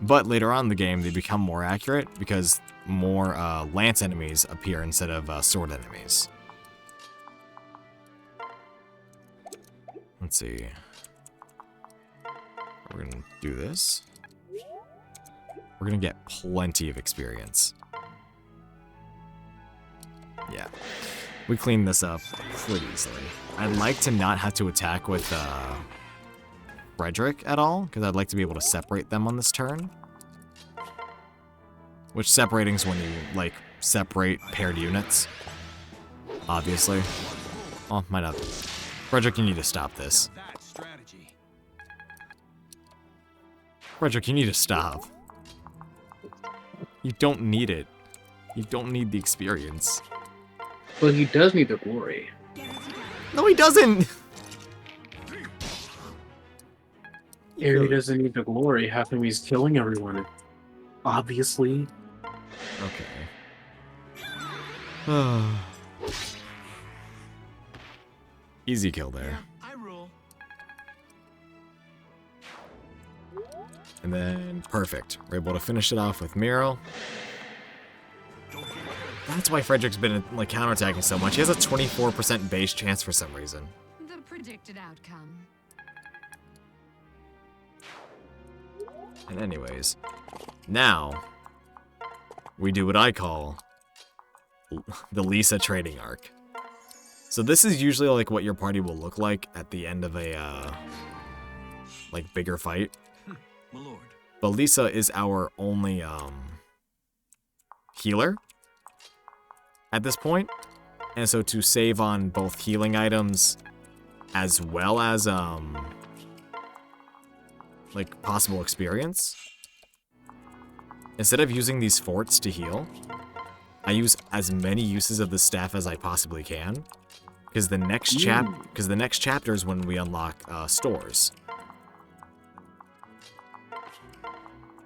But later on in the game, they become more accurate because more lance enemies appear instead of sword enemies. Let's see. We're gonna do this. We're gonna get plenty of experience. Yeah. We cleaned this up pretty easily. I'd like to not have to attack with Frederick at all, because I'd like to be able to separate them on this turn. Which separating is when you, like, separate paired units. Obviously. Oh, might not. Frederick, you need to stop this. Frederick, you need to stop. You don't need it. You don't need the experience. But he does need the glory. No, he doesn't! If he doesn't need the glory, how come he's killing everyone? Obviously. Okay. Easy kill there. I rule. And then, perfect. We're able to finish it off with Miro. That's why Frederick's been, like, counterattacking so much. He has a 24% base chance for some reason. The predicted outcome. And anyways, now, we do what I call the Lisa trading arc. So this is usually, like, what your party will look like at the end of a, like, bigger fight. My lord. But Lisa is our only, healer at this point. And so to save on both healing items as well as, like, possible experience, instead of using these forts to heal, I use as many uses of the staff as I possibly can. Because the next chapter is when we unlock stores.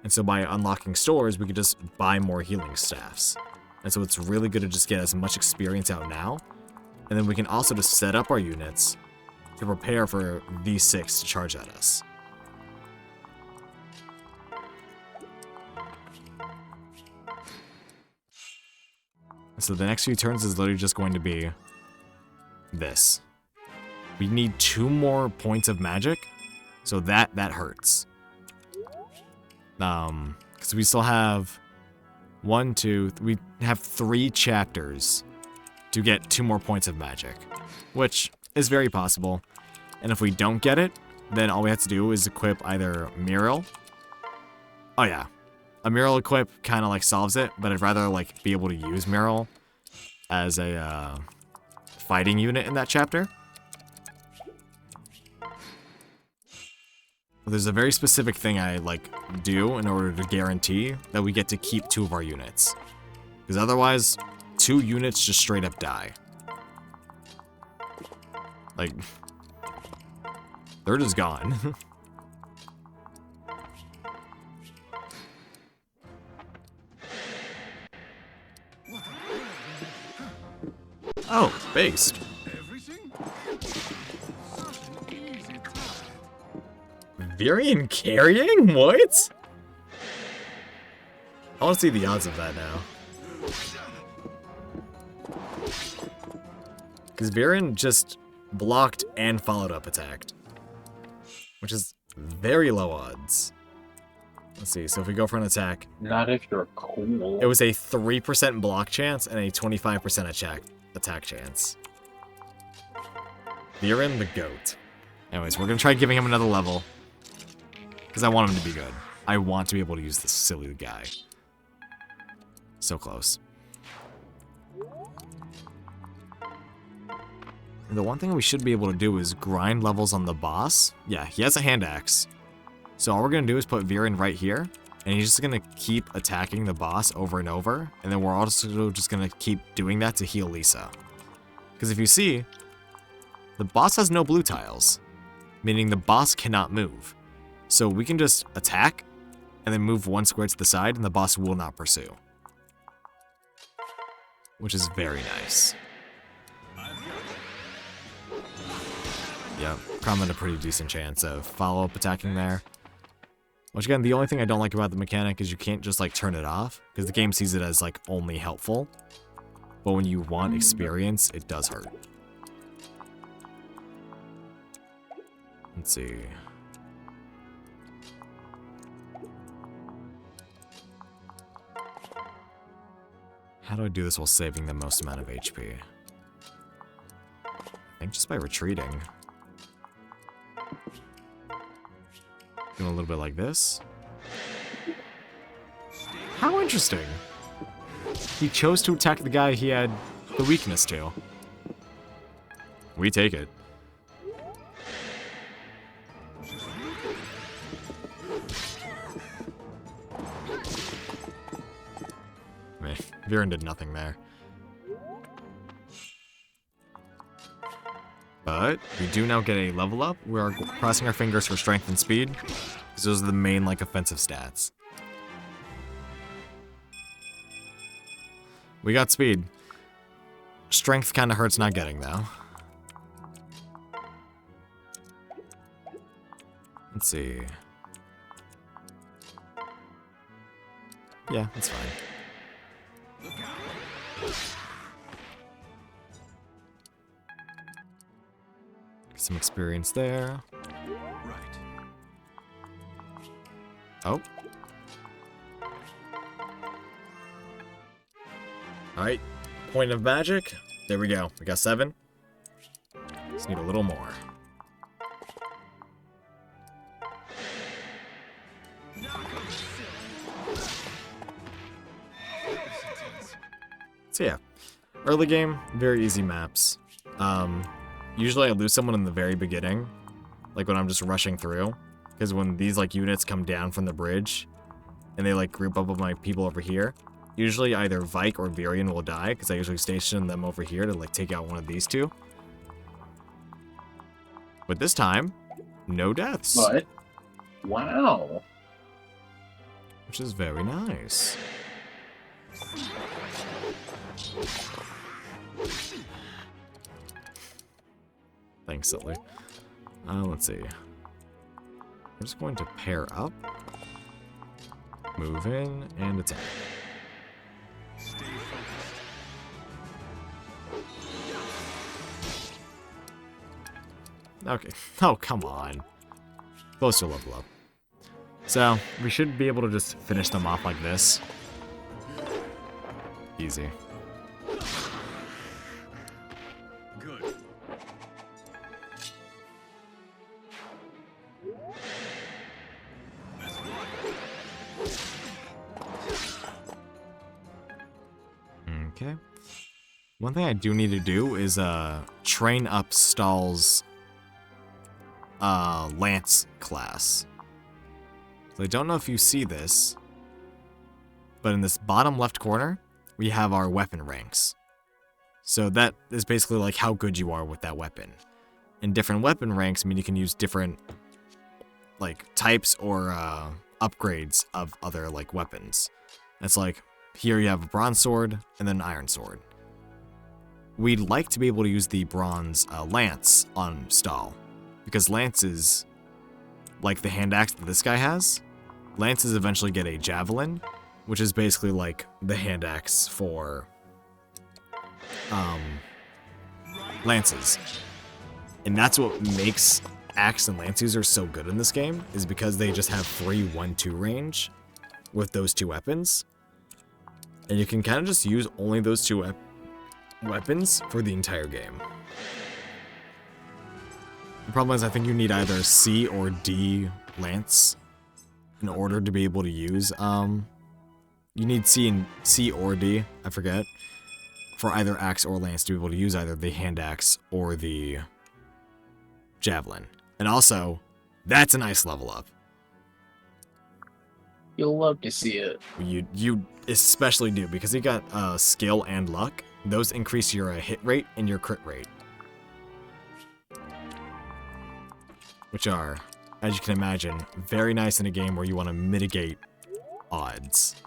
And so by unlocking stores, we could just buy more healing staffs. And so it's really good to just get as much experience out now. And then we can also just set up our units to prepare for these 6 to charge at us. So the next few turns is literally just going to be this. We need 2 more points of magic, so that hurts. Because we still have 1, 2, we have 3 chapters to get 2 more points of magic, which is very possible. And if we don't get it, then all we have to do is equip either Muriel. Oh yeah, a Muriel equip kind of like solves it, but I'd rather like be able to use Muriel as a fighting unit in that chapter. There's a very specific thing I like do in order to guarantee that we get to keep 2 of our units, because otherwise 2 units just straight up die. Like, they're just gone. Oh, based. Virion carrying? What? I want to see the odds of that now. Because Virion just blocked and followed up attacked, which is very low odds. Let's see, so if we go for an attack... Not if you're cool. It was a 3% block chance and a 25% attack chance. Virion the GOAT. Anyways, we're going to try giving him another level. Because I want him to be good. I want to be able to use this silly guy. So close. And the one thing we should be able to do is grind levels on the boss. Yeah, he has a hand axe. So all we're going to do is put Virion right here. And he's just going to keep attacking the boss over and over. And then we're also just going to keep doing that to heal Lisa. Because if you see, the boss has no blue tiles. Meaning the boss cannot move. So we can just attack, and then move 1 square to the side, and the boss will not pursue. Which is very nice. Yep, Crumb had a pretty decent chance of follow-up attacking there. Which again, the only thing I don't like about the mechanic is you can't just like turn it off, because the game sees it as like only helpful. But when you want experience, it does hurt. Let's see... How do I do this while saving the most amount of HP? I think just by retreating. Doing a little bit like this. How interesting! He chose to attack the guy he had the weakness to. We take it. Virion did nothing there. But we do now get a level up. We are crossing our fingers for strength and speed, because those are the main like offensive stats. We got speed. Strength kind of hurts not getting though. Let's see. Yeah, that's fine. Get some experience there. Right. Oh. Alright. Point of magic. There we go. We got 7. Just need a little more. So yeah, early game, very easy maps. Usually I lose someone in the very beginning, like when I'm just rushing through, because when these like units come down from the bridge, and they like group up with my people over here, usually either Vike or Virion will die, because I usually station them over here to like take out one of these 2. But this time, no deaths. But, wow. Which is very nice. Thanks, Silly. Let's see. We're just going to pair up. Move in and attack. Stay focused. Okay. Oh, come on. Close to level up. So, we should be able to just finish them off like this. Easy. Good. Okay. One thing I do need to do is train up Stahl's Lance class. So I don't know if you see this, but in this bottom left corner, we have our weapon ranks. So that is basically like how good you are with that weapon. And different weapon ranks mean you can use different like types or upgrades of other like weapons. That's like here you have a bronze sword and then an iron sword. We'd like to be able to use the bronze lance on Stahl, because lances, like the hand axe that this guy has, lances eventually get a javelin, which is basically like the hand axe for lances. And that's what makes axe and lance users so good in this game, is because they just have free 1-2 range with those two weapons. And you can kind of just use only those two weapons for the entire game. The problem is I think you need either C or D lance in order to be able to use, you need C or D, I forget, for either axe or lance to be able to use either the hand axe or the javelin. And also, that's a nice level up. You'll love to see it. You especially do, because you got skill and luck. Those increase your hit rate and your crit rate, which are, as you can imagine, very nice in a game where you want to mitigate odds.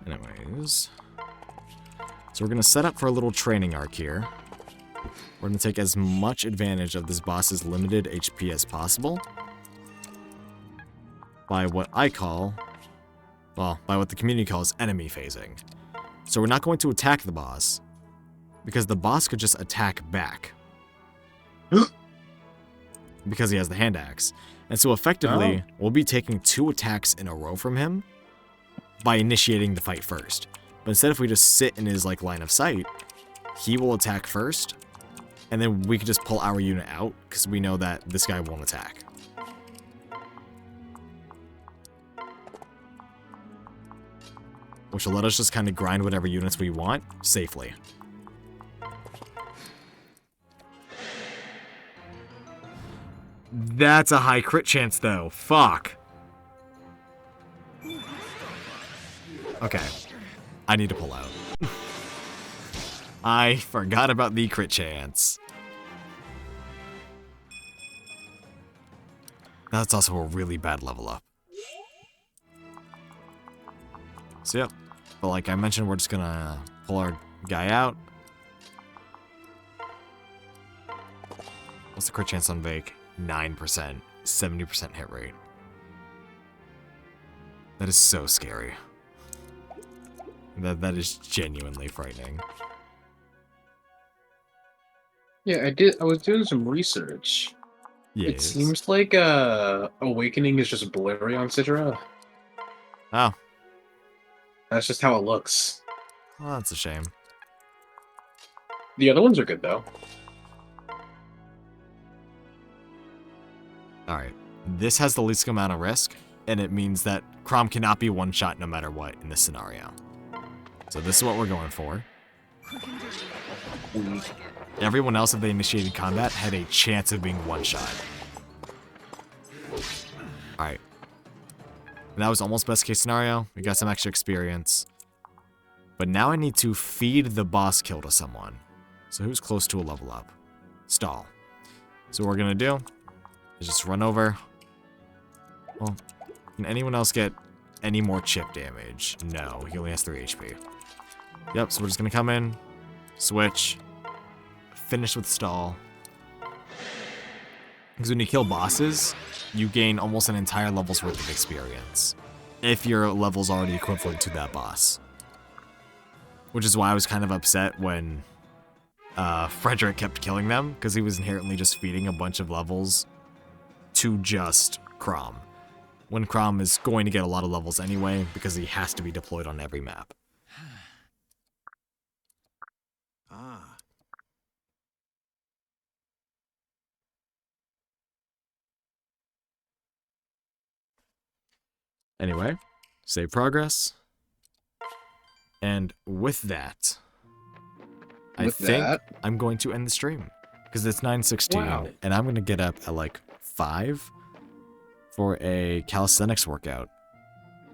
Anyways, so we're going to set up for a little training arc here. We're going to take as much advantage of this boss's limited HP as possible by what I call, well, by what the community calls enemy phasing. So we're not going to attack the boss, because the boss could just attack back. Because he has the hand axe. And so effectively, we'll be taking 2 attacks in a row from him by initiating the fight first. But instead, if we just sit in his like line of sight, he will attack first, and then we can just pull our unit out, because we know that this guy won't attack. Which will let us just kind of grind whatever units we want safely. That's a high crit chance, though. Fuck. Okay. I need to pull out. I forgot about the crit chance. That's also a really bad level up. So yep. But like I mentioned, we're just gonna pull our guy out. What's the crit chance on Vake? 9%. 70% hit rate. That is so scary. That is genuinely frightening. Yeah, I was doing some research. Yeah. It seems like Awakening is just blurry on Citra. Oh. That's just how it looks. Well, that's a shame. The other ones are good though. Alright. This has the least amount of risk, and it means that Crom cannot be one-shot no matter what in this scenario. So this is what we're going for. Everyone else, if they initiated combat, had a chance of being one-shot. Alright. That was almost best case scenario. We got some extra experience. But now I need to feed the boss kill to someone. So who's close to a level up? Stahl. So what we're gonna do is just run over. Well, can anyone else get any more chip damage? No, he only has 3 HP. Yep, so we're just gonna come in, switch, finished with stall. Because when you kill bosses, you gain almost an entire level's worth of experience. If your level's already equivalent to that boss. Which is why I was kind of upset when Frederick kept killing them, because he was inherently just feeding a bunch of levels to just Crom. When Crom is going to get a lot of levels anyway, because he has to be deployed on every map. Ah. Anyway, save progress. And with that, I think I'm going to end the stream. Because it's 9:16, Wow. and I'm going to get up at like 5 for a calisthenics workout.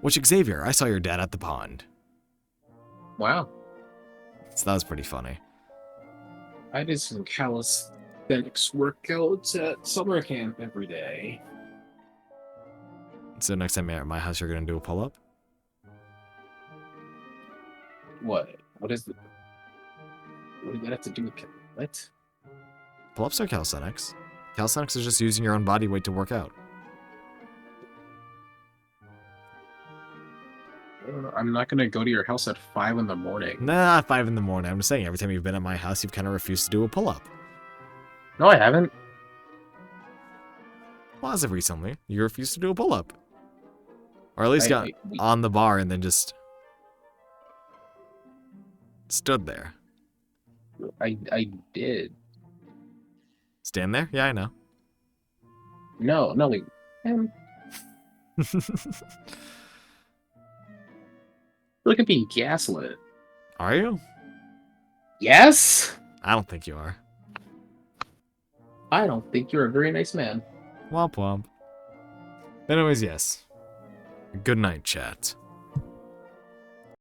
Which, Xavier, I saw your dad at the pond. Wow. So that was pretty funny. I did some calisthenics workouts at summer camp every day. So next time you're at my house, you're going to do a pull-up? What? What is the... What does that have to do with... What? Pull-ups are calisthenics. Calisthenics is just using your own body weight to work out. I'm not gonna go to your house at 5 in the morning. Nah, not 5 in the morning. I'm just saying, every time you've been at my house, you've kind of refused to do a pull-up. No, I haven't. Well, as of recently, you refused to do a pull-up. Or at least got we- on the bar and then just stood there. I did. Stand there? Yeah, I know. No, wait. Look at being gaslit. Are you? Yes? I don't think you are. I don't think you're a very nice man. Womp womp. Anyways, yes. Good night, chat.